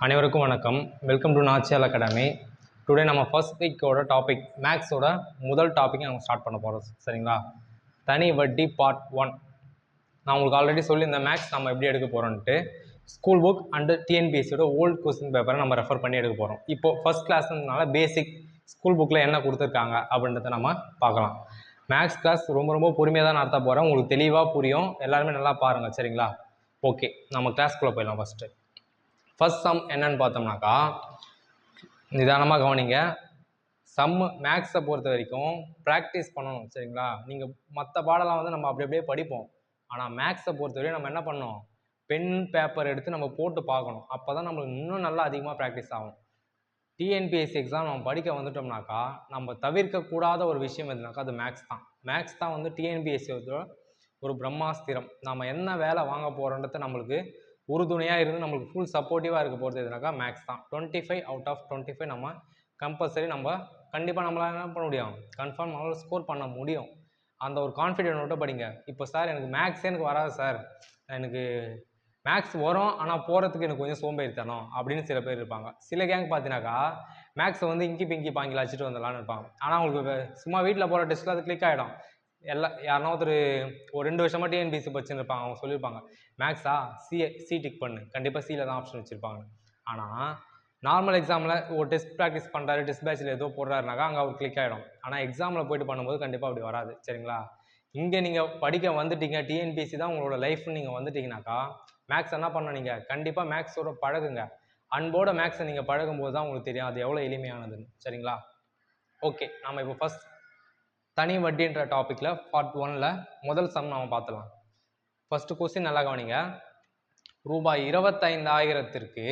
அனைவருக்கும் வணக்கம். Welcome to Nachiyal academy. Today நம்ம ஃபர்ஸ்ட் வீக்கோட டாபிக் மேக்ஸோட முதல் டாப்பிக்கை நம்ம ஸ்டார்ட் பண்ண போகிறோம். சரிங்களா? தனி வட்டி பார்ட் 1. நான் உங்களுக்கு ஆல்ரெடி சொல்லியிருந்தேன் மேக்ஸ் நம்ம எப்படி எடுக்க போகிறோன்ட்டு. ஸ்கூல் புக் அண்டு டிஎன்பிஎஸ்சியோட ஓல்டு கொஸ்டின் பேப்பரை நம்ம ரெஃபர் பண்ணி எடுக்க போகிறோம். இப்போது ஃபஸ்ட் கிளாஸ்னால பேசிக் ஸ்கூல் புக்கில் என்ன கொடுத்துருக்காங்க அப்படின்றத நம்ம பார்க்கலாம். மேக்ஸ் கிளாஸ் ரொம்ப பொறுமையாக தான் நடத்த போகிறேன். உங்களுக்கு தெளிவாக புரியும். எல்லாருமே நல்லா பாருங்கள். சரிங்களா? ஓகே, நம்ம கிளாஸ்க்குள்ளே போயிடலாம். ஃபர்ஸ்ட் சம் என்னன்னு பார்த்தோம்னாக்கா, நிதானமாக கவனிங்க. சம்மு மேக்ஸை பொறுத்த வரைக்கும் ப்ராக்டிஸ் பண்ணணும். சரிங்களா? நீங்கள் மற்ற பாடலாம் நம்ம அப்படியே படிப்போம். ஆனால் மேக்ஸை பொறுத்த வரைக்கும் நம்ம என்ன பண்ணணும், பென் பேப்பர் எடுத்து நம்ம போட்டு பார்க்கணும். அப்போ தான் நம்மளுக்கு இன்னும் நல்லா அதிகமாக ப்ராக்டிஸ் ஆகும். டிஎன்பிஎஸ்சி எக்ஸாம் நம்ம படிக்க வந்துட்டோம்னாக்கா நம்ம தவிர்க்கக்கூடாத ஒரு விஷயம் எதுனாக்கா அது மேக்ஸ் தான். மேக்ஸ் தான் டிஎன்பிஎஸ்சியோட ஒரு பிரம்மாஸ்திரம். நம்ம என்ன வேலை வாங்க போகிறோன்றத நம்மளுக்கு உறுதுணையாக இருந்து நம்மளுக்கு ஃபுல் சப்போர்ட்டிவாக இருக்க போகிறது எதுனாக்கா மேக்ஸ் தான். 25 அவுட் ஆஃப் 25 நம்ம கம்பல்சரி கண்டிப்பாக நம்மளால் என்ன பண்ண முடியும், கன்ஃபார்ம் நம்மளால் ஸ்கோர் பண்ண முடியும். அந்த ஒரு கான்ஃபிடென்ட்டோட படிங்க. இப்போ சார் எனக்கு மேக்ஸே எனக்கு வராது சார், எனக்கு மேக்ஸ் வரும் ஆனால் போகிறதுக்கு எனக்கு கொஞ்சம் சோம்பேறித்தனம் அப்படின்னு சில பேர் இருப்பாங்க. சில கேங் பார்த்தீங்கன்னாக்கா மேக்ஸை இங்கி பிங்கி பாங்கில் வச்சுட்டு வந்துடலான்னு இருப்பாங்க. ஆனால் அவங்களுக்கு சும்மா வீட்டில் போகிற டெஸ்ட்டில் அது கிளிக் ஆகிடும். யாருன்னா ஒரு 2 வருஷமாக டிஎன்பிஎஸ்சி படிச்சுன்னு இருப்பாங்க. அவங்க சொல்லியிருப்பாங்க மேக்ஸா சி டிக் பண்ணு, கண்டிப்பாக சியில் தான் ஆப்ஷன் வச்சுருப்பாங்க. ஆனால் நார்மல் எக்ஸாமில் ஒரு டெஸ்ட் ப்ராக்டிஸ் பண்ணுறாரு, டெஸ்ட் பேட்சில் ஏதோ போடுறாருனாக்கா அங்கே அவர் கிளிக் ஆகிடும். ஆனால் எக்ஸாமில் போய்ட்டு பண்ணும்போது கண்டிப்பாக அப்படி வராது. சரிங்களா? இங்கே நீங்கள் படிக்க வந்துட்டீங்க, டிஎன்பிஎஸ்சி தான் உங்களோட லைஃப்னு நீங்கள் வந்துட்டீங்கனாக்கா மேக்ஸ் என்ன பண்ணணும், நீங்கள் கண்டிப்பாக மேக்ஸோட பழகுங்க. அன்போட மேக்ஸை நீங்கள் பழகும்போது தான் உங்களுக்கு தெரியும் அது எவ்வளோ எளிமையானதுன்னு. சரிங்களா? ஓகே, நம்ம இப்போ ஃபஸ்ட் தனி வட்டின்ற டாப்பிக்கில் பார்ட் 1ல் முதல் சம் நாம் பார்த்துலாம். ஃபஸ்ட்டு கொஸ்டின் நல்லா கவனிங்க. ரூபாய் 25,000க்கு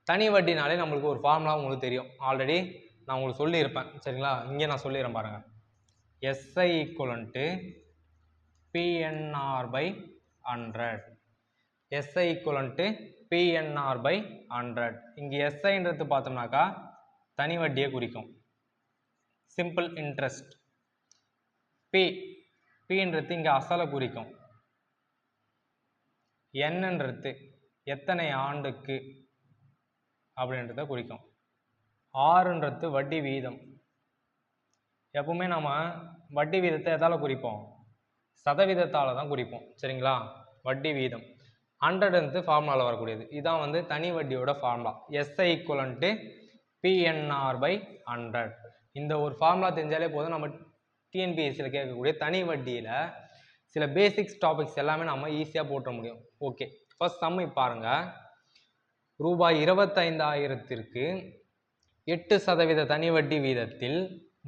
தனி வட்டினாலே நம்மளுக்கு ஒரு ஃபார்முலா உங்களுக்கு தெரியும். ஆல்ரெடி நான் உங்களுக்கு சொல்லியிருப்பேன். சரிங்களா? இங்கே நான் சொல்லிடுறேன் பாருங்கள். SI equivalent PNR by 100. SI equivalent PNR by 100. இங்கே SIன்றது பார்த்தோம்னாக்கா தனி வட்டியை குறிக்கும், சிம்பிள் இன்ட்ரெஸ்ட். பின்றது இங்கே அசலை குறிக்கும். என்னன்றது எத்தனை ஆண்டுக்கு அப்படின்றத குறிக்கும். ஆறுன்றது வட்டி வீதம். எப்பவுமே நம்ம வட்டி வீதத்தை எதால் குறிப்போம், சதவீதத்தால் தான் குறிப்போம். சரிங்களா? வட்டி வீதம். 100 ஃபார்முலாவில் வரக்கூடியது. இதான் தனி வட்டியோட formula. SI equivalent PNR by 100. இந்த ஒரு ஃபார்முலா தெரிஞ்சாலே போதும், நம்ம டிஎன்பிஎஸ்சியில் கேட்கக்கூடிய தனி வட்டியில் சில பேசிக்ஸ் டாபிக்ஸ் எல்லாமே நம்ம ஈஸியாக போட்ட முடியும். ஓகே, ஃபர்ஸ்ட் சம் பாருங்கள். ரூபாய் 25,000க்கு 8% தனி வட்டி வீதத்தில்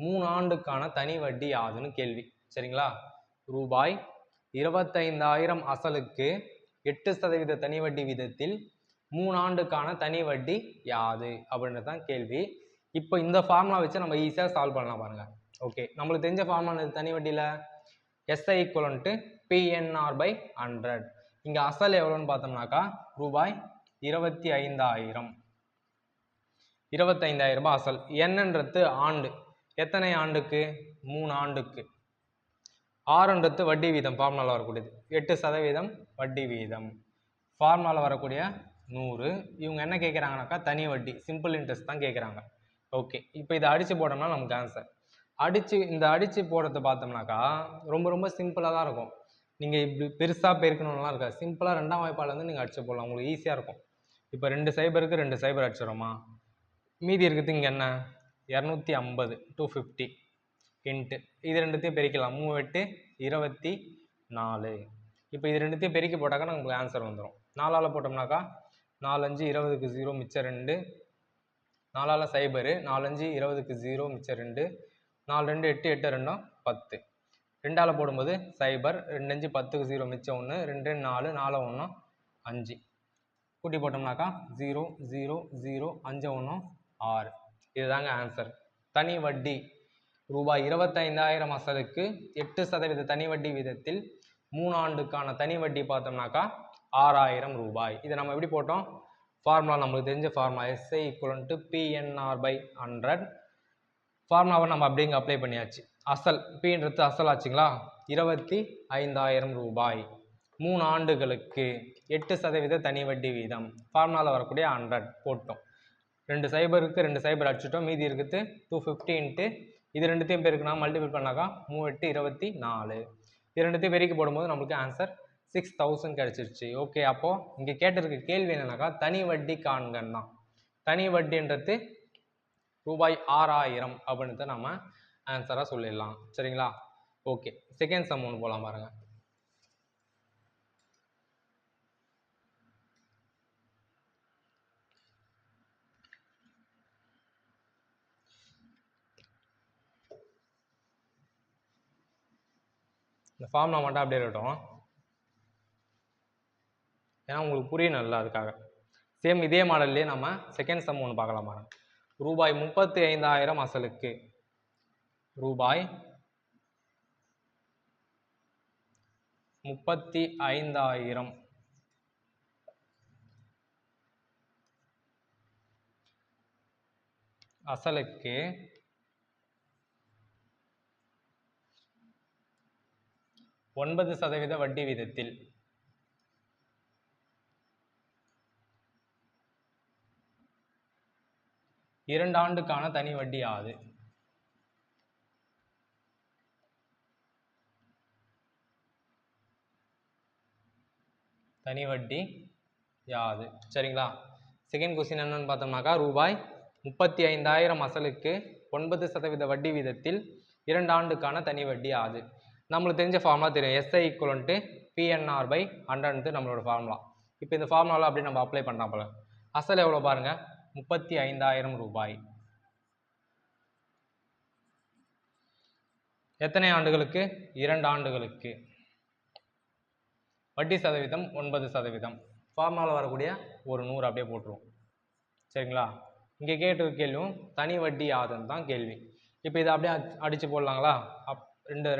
3 ஆண்டுக்கான தனி வட்டி யாதுன்னு கேள்வி. சரிங்களா? ரூபாய் 25,000 அசலுக்கு 8% தனி வட்டி வீதத்தில் 3 ஆண்டுக்கான தனி வட்டி யாது அப்படின்றது தான் கேள்வி. இப்போ இந்த ஃபார்முலா வச்சு நம்ம ஈஸியாக சால்வ் பண்ணலாம் பாருங்கள். ஓகே, நம்மளுக்கு தெரிஞ்ச ஃபார்முலா தனி வட்டியில் SI ஈக்குவலன்ட்டு PNR by 100. இங்கே அசல் எவ்வளோன்னு பார்த்தோம்னாக்கா ரூபாய் 25,000. 25,000 ரூபாய் அசல். என்னன்றது ஆண்டு, எத்தனை ஆண்டுக்கு, 3 ஆண்டுக்கு. ஆறுன்றது வட்டி வீதம், ஃபார்முலாவில் வரக்கூடியது. 8% வட்டி வீதம், ஃபார்முலாவில் வரக்கூடிய 100. இவங்க என்ன கேட்குறாங்கனாக்கா தனி வட்டி, சிம்பிள் இன்ட்ரெஸ்ட் தான் கேட்குறாங்க. ஓகே, இப்போ இதை அடித்து போட்டோம்னா நமக்கு ஆன்சர். அடித்து போடுறது பார்த்தோம்னாக்கா ரொம்ப சிம்பிளாக தான் இருக்கும். நீங்கள் இப்படி பெருசாக பெருக்கணும்லாம் இருக்காது. சிம்பிளாக 2ஆம் வாய்ப்பால் நீங்கள் அடிச்சு போடலாம், உங்களுக்கு ஈஸியாக இருக்கும். இப்போ 2 சைபருக்கு 2 சைபர் அடிச்சிடுறோமா, மீதி இருக்கிறது இங்கே என்ன 250 250 இன்ட்டு இது ரெண்டுத்தையும் பெருக்கலாம். 3 8 24. இப்போ இது ரெண்டுத்தையும் பெருக்கி போட்டாக்கா நமக்கு ஆன்சர் வந்துடும். 4ஆல் போட்டோம்னாக்கா 4 5 20க்கு 0 மிச்சம் 2. 4ஆல் சைபரு, 4 5 20க்கு 0 மிச்சம் 2. 4 2 8 8 2 10. 2ஆல் போடும்போது சைபர், 2 5 10க்கு 0 மிச்சம் 1, 2 4 4 1 5. கூட்டி போட்டோம்னாக்கா 0 0 0 5 1 6. இதுதாங்க ஆன்சர். தனி வட்டி ரூபாய் 25,000 அசலுக்கு 8% தனி வட்டி வீதத்தில் 3 ஆண்டுக்கான தனி வட்டி பார்த்தோம்னாக்கா 6,000 ரூபாய். இதை நம்ம எப்படி போட்டோம், ஃபார்முலா நம்மளுக்கு தெரிஞ்ச formula SI equivalent PNR by 100. ஃபார்முலாவை நம்ம அப்படியே இங்கே அப்ளை பண்ணியாச்சு. அசல் பின்றது அசல் ஆச்சுங்களா, 25,000 ரூபாய். 3 ஆண்டுகளுக்கு 8% தனி வட்டி வீதம். ஃபார்முலாவில் வரக்கூடிய 100 போட்டோம். 2 சைபருக்கு 2 சைபர் அடிச்சுட்டோம். மீதி இருக்குது 250 இன்ட்டு இது ரெண்டுத்தையும் பெருக்குனா மல்டிபிள் பண்ணாக்கா 3 8 24. இது ரெண்டுத்தையும் பெருக்கி போடும்போது நம்மளுக்கு ஆன்சர் 6000 கிடச்சிருச்சு. ஓகே, அப்போது இங்கே கேட்டிருக்க கேள்வி என்னன்னாக்கா தனி வட்டி காண்கன்னா. தனி வட்டின்றது ரூபாய் 6000 அப்படின்றத நம்ம ஆன்சராக சொல்லிடலாம். சரிங்களா? ஓகே, செகண்ட் சம் ஒன்று போகலாம் பாருங்கள். இந்த ஃபார்முலா மட்டும் அப்படியே இருக்கட்டும், ஏன்னா உங்களுக்கு புரியணும்ல, அதுக்காக. சேம் இதே மாடல்லே நம்ம செகண்ட் சம் ஒன்று பார்க்கலாம் பாருங்க. ரூபாய் 35,000 அசலுக்கு ரூபாய் 35,000 அசலுக்கு 9% வட்டி வீதத்தில் 2 ஆண்டுக்கான தனி வட்டி யாது? தனி வட்டி யாது? சரிங்களா? செகண்ட் கொஸ்டின் என்னன்னு பார்த்தோம்னாக்கா ரூபாய் 35,000 அசலுக்கு 9% வட்டி வீதத்தில் 2 ஆண்டுக்கான தனி வட்டி யாது? நம்மளுக்கு தெரிஞ்ச ஃபார்முலா தெரியும், SI ஈக்குவலன்ட்டு PNR/100 நம்மளோட ஃபார்முலா. இப்போ இந்த ஃபார்முலாவில் அப்படி நம்ம அப்ளை பண்ணலாம் போல. அசல் எவ்வளோ பாருங்க, 35,000 ரூபாய். எத்தனை ஆண்டுகளுக்கு? 2 ஆண்டுகளுக்கு. வட்டி சதவீதம் 9%. ஃபார்முலாவில் வரக்கூடிய ஒரு 100 அப்படியே போட்டுருவோம். சரிங்களா? இங்கே கேட்ட கேள்வியும் தனி வட்டி யாதுன்னு தான் கேள்வி. இப்போ இதை அப்படியே அடித்து போடலாங்களா?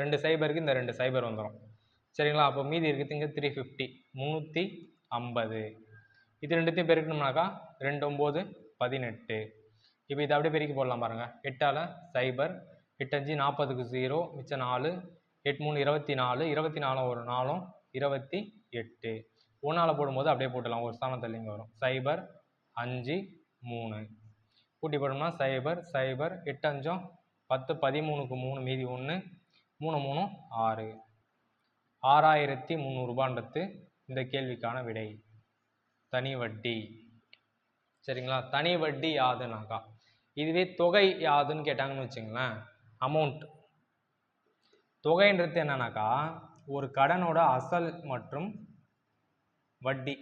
ரெண்டு சைபருக்கு இந்த 2 சைபர் வந்துடும். சரிங்களா? அப்போ மீதி இருக்குது இங்கே 350, 350. இது ரெண்டுத்தையும் பெருக்கணும்னாக்கா 2 9 18. இப்போ இதை அப்படியே பெருக்கி போடலாம் பாருங்கள். 8ஆல் 0, 8 5 40க்கு 0, மிச்சம் 4, 8 3 24, 24 ஒரு 4 28. 1ஆல் போடும்போது அப்படியே போட்டுடலாம், ஒரு ஸ்தானம் தள்ளிங்க வரும். 0 5 3 கூட்டி போட்டோம்னா 0 0 8 5 10, 13க்கு 3 மீதி 1, 3 3 6. 6,300 ரூபான்றது இந்த கேள்விக்கான விடை. தனி வட்டி. சரிங்களா? தனி வட்டி யாதுனாக்கா, இதுவே தொகை யாதுன்னு கேட்டாங்கன்னு வச்சுங்களேன், அமௌண்ட். தொகைன்றது என்னன்னாக்கா ஒரு கடனோட அசல் மற்றும் வட்டி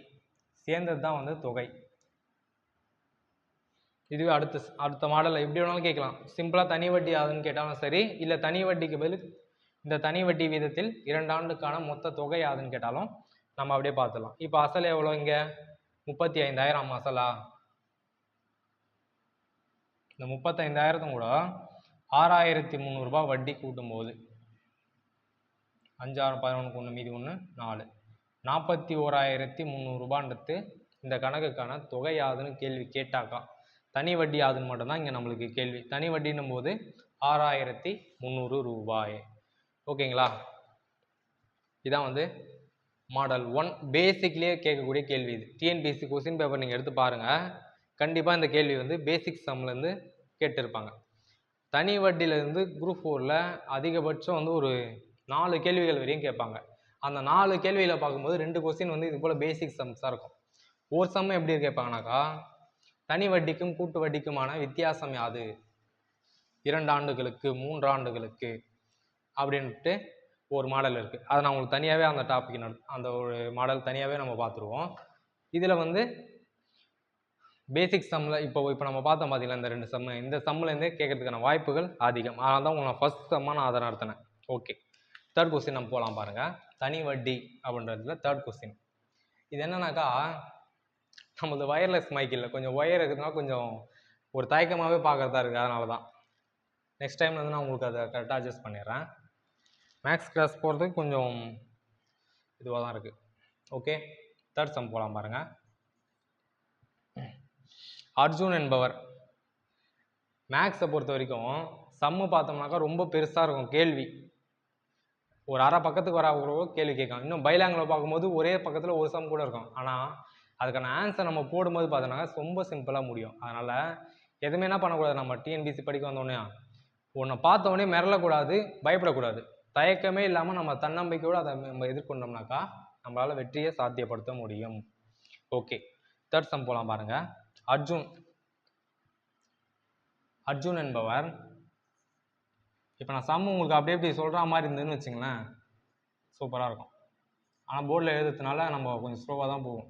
சேர்ந்தது தான் வந்து தொகை. இதுவே அடுத்த மாடலில் எப்படி வேணாலும் கேட்கலாம். சிம்பிளாக தனி வட்டி யாதுன்னு கேட்டாலும் சரி, இல்லை தனி வட்டிக்கு பதில் இந்த தனி வட்டி வீதத்தில் 2 ஆண்டுக்கான மொத்த தொகை யாதுன்னு கேட்டாலும் நம்ம அப்படியே பார்த்துடலாம். இப்போ அசல் எவ்வளோ? இங்கே 35,000 அசலா? இந்த 35,000 கூட 6,300 ரூபாய் வட்டி கூட்டும் போது 5 6 11 1 மீதி 1 4, 41,300 ரூபான்றது இந்த கணக்குக்கான தொகை யாதுன்னு கேள்வி கேட்டாக்கா, தனி வட்டி யாதுன்னு மட்டும்தான் இங்கே நம்மளுக்கு கேள்வி. தனி வட்டின்னும் போது 6,300 ரூபாய். ஓகேங்களா? இதான் வந்து மாடல் 1 பேசிக்லேயே கேட்கக்கூடிய கேள்வி. இது டிஎன்பிஎஸ்சி கொஸ்டின் பேப்பர் நீங்கள் எடுத்து பாருங்கள், கண்டிப்பாக இந்த கேள்வி வந்து பேசிக் சம்லேருந்து கேட்டிருப்பாங்க. தனி வட்டியிலேருந்து குரூப் 4ல் அதிகபட்சம் வந்து ஒரு 4 கேள்விகள் வரையும் கேட்பாங்க. அந்த 4 கேள்வியில் பார்க்கும்போது 2 கொஸ்டின் வந்து இது போல் பேசிக் சம்ஸாக இருக்கும். ஒரு சம் எப்படி கேட்பாங்கனாக்கா, தனி வட்டிக்கும் கூட்டு வட்டிக்குமான வித்தியாசம் யாது? 2 ஆண்டுகளுக்கு 3 ஆண்டுகளுக்கு அப்படின்ட்டு ஒரு மாடல் இருக்குது. அதை நான் உங்களுக்கு தனியாகவே அந்த டாபிக் அந்த ஒரு மாடல் தனியாகவே நம்ம பார்த்துருவோம். இதில் வந்து பேசிக் சம்மில் இப்போ நம்ம பார்த்தோம் பார்த்தீங்களா, இந்த 2 சம்மு, இந்த சம்முலேருந்தே கேட்கறதுக்கான வாய்ப்புகள் அதிகம். அதனால தான் உங்களுக்கு நான் ஃபஸ்ட் சம்மாக நான் அதை நடத்தினேன். ஓகே, தேர்ட் கொஸ்டின் நம்ம போகலாம் பாருங்கள். தனி வட்டி அப்படின்றதுல தேர்ட் கொஸ்டின். இது என்னன்னாக்கா, நம்மளது வயர்லெஸ் மைக் இல்லை, கொஞ்சம் ஒயர் இருக்குதுன்னா கொஞ்சம் ஒரு தயக்கமாகவே பார்க்குறதா இருக்குது. அதனால தான் நெக்ஸ்ட் டைம் வந்து நான் உங்களுக்கு அதை கரெக்டாக அட்ஜஸ்ட் பண்ணிடுறேன். மேக்ஸ் கிளாஸ் போகிறதுக்கு கொஞ்சம் இதுவாக தான் இருக்குது. ஓகே, தேர்ட் சம் போகலாம் பாருங்கள். அர்ஜுன் என்பவர், மேக்ஸை பொறுத்த வரைக்கும் சம்மு பார்த்தோம்னாக்கா ரொம்ப பெருசாக இருக்கும் கேள்வி. ஒரு அரை பக்கத்துக்கு வர ஒரு கேள்வி கேட்கும். இன்னும் பைலாங்கில் பார்க்கும்போது ஒரே பக்கத்தில் ஒரு சம் கூட இருக்கும். ஆனால் அதுக்கான ஆன்சர் நம்ம போடும்போது பார்த்தோன்னா ரொம்ப சிம்பிளாக முடியும். அதனால் எதுவுமே என்ன பண்ணக்கூடாது, நம்ம டிஎன்பிசி படிக்க வந்தோடனே ஒன்றை பார்த்தோடனே மிரளக்கூடாது, பயப்படக்கூடாது. தயக்கமே இல்லாமல் நம்ம தன்னம்பிக்கையோடு அதை நம்ம எதிர்கொண்டோம்னாக்கா நம்மளால் வெற்றியை சாத்தியப்படுத்த முடியும். ஓகே, தேர்ட் சம் போகலாம் பாருங்கள். அர்ஜுன் என்பவர், இப்போ நான் சம் உங்களுக்கு அப்படியே இப்படி சொல்கிற மாதிரி இருந்ததுன்னு வச்சுங்களேன், சூப்பராக இருக்கும். ஆனால் போர்டில் எழுதுறதுனால நம்ம கொஞ்சம் ஸ்லோவாக தான் போவோம்.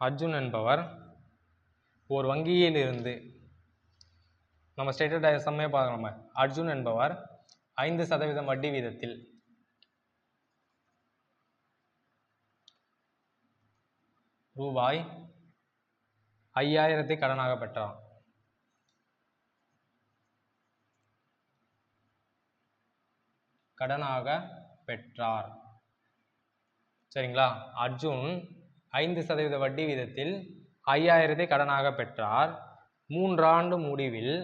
அர்ஜுன் என்பவர் ஒரு வங்கியில் இருந்து, நம்ம ஸ்டேட்டட் சம்மே பார்க்கலாம். அர்ஜுன் என்பவர் 5% வட்டி வீதத்தில் ரூபாய் 5000 கடனாக பெற்றார். சரிங்களா? அர்ஜுன் 5% வட்டி வீதத்தில் 5000 கடனாக பெற்றார். 3 ஆண்டு முடிவில்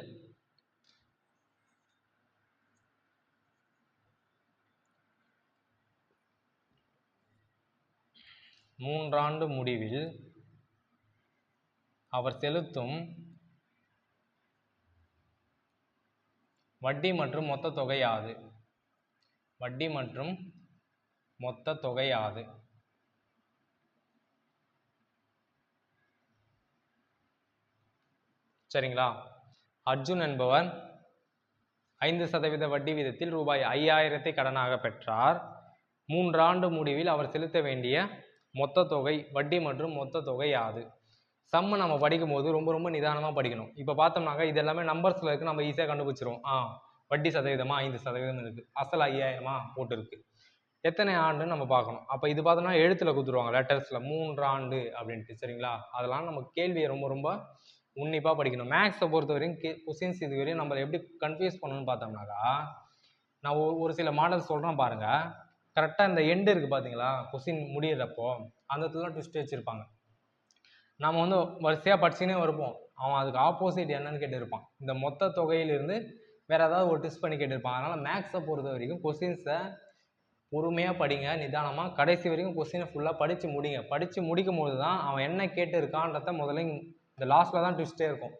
அவர் செலுத்தும் வட்டி மற்றும் மொத்த தொகை யாது? சரிங்களா? அர்ஜுன் என்பவர் 5% வட்டி வீதத்தில் ரூபாய் 5000 கடனாக பெற்றார். 3 ஆண்டு முடிவில் அவர் செலுத்த வேண்டிய மொத்த தொகை, வட்டி மற்றும் மொத்த தொகை யாது? சம்மை நம்ம படிக்கும் போது ரொம்ப ரொம்ப நிதானமாக படிக்கணும். இப்போ பார்த்தோம்னாக்கா இது எல்லாமே நம்பர்ஸில் இருக்குது, நம்ம ஈஸியாக கண்டுபிடிச்சிரும். வட்டி சதவீதமா 5% இருக்குது, அசல் 5000 போட்டுருக்கு, எத்தனை ஆண்டுன்னு நம்ம பார்க்கணும். அப்போ இது பார்த்தோம்னா எழுத்தில் கொடுத்துருவாங்க, லெட்டர்ஸில் 3 ஆண்டு அப்படின்ட்டு. சரிங்களா? அதெல்லாம் நம்ம கேள்வியை ரொம்ப ரொம்ப உன்னிப்பாக படிக்கணும். மேக்ஸை பொறுத்த வரைக்கும் கொஸ்டின்ஸ் இது வரையும் நம்ம எப்படி கன்ஃபியூஸ் பண்ணணும்னு பார்த்தோம்னாக்கா, நான் ஒரு சில மாடல் சொல்கிறேன் பாருங்கள். கரெக்டாக இந்த எண்டு இருக்குது பார்த்தீங்களா, கொஸ்டின் முடியிறப்போ அந்த இடத்துலாம் ட்விஸ்ட் வச்சுருப்பாங்க. நம்ம வந்து வரிசையாக படிச்சுனே வருவோம், அவன் அதுக்கு ஆப்போசிட் என்னன்னு கேட்டிருப்பான். இந்த மொத்த தொகையிலிருந்து வேறு ஏதாவது ஒரு ட்விஸ்ட் பண்ணி கேட்டிருப்பான். அதனால் மேக்ஸை பொறுத்த வரைக்கும் கொஸ்டின்ஸை பொறுமையாக படிங்க, நிதானமாக கடைசி வரைக்கும் கொஸ்டினை ஃபுல்லாக படித்து முடிங்க. படித்து முடிக்கும் போது தான் அவன் என்ன கேட்டிருக்கான்றத முதல்ல இந்த லாஸ்ட்டில் தான் ட்விஸ்ட்டே இருக்கும்.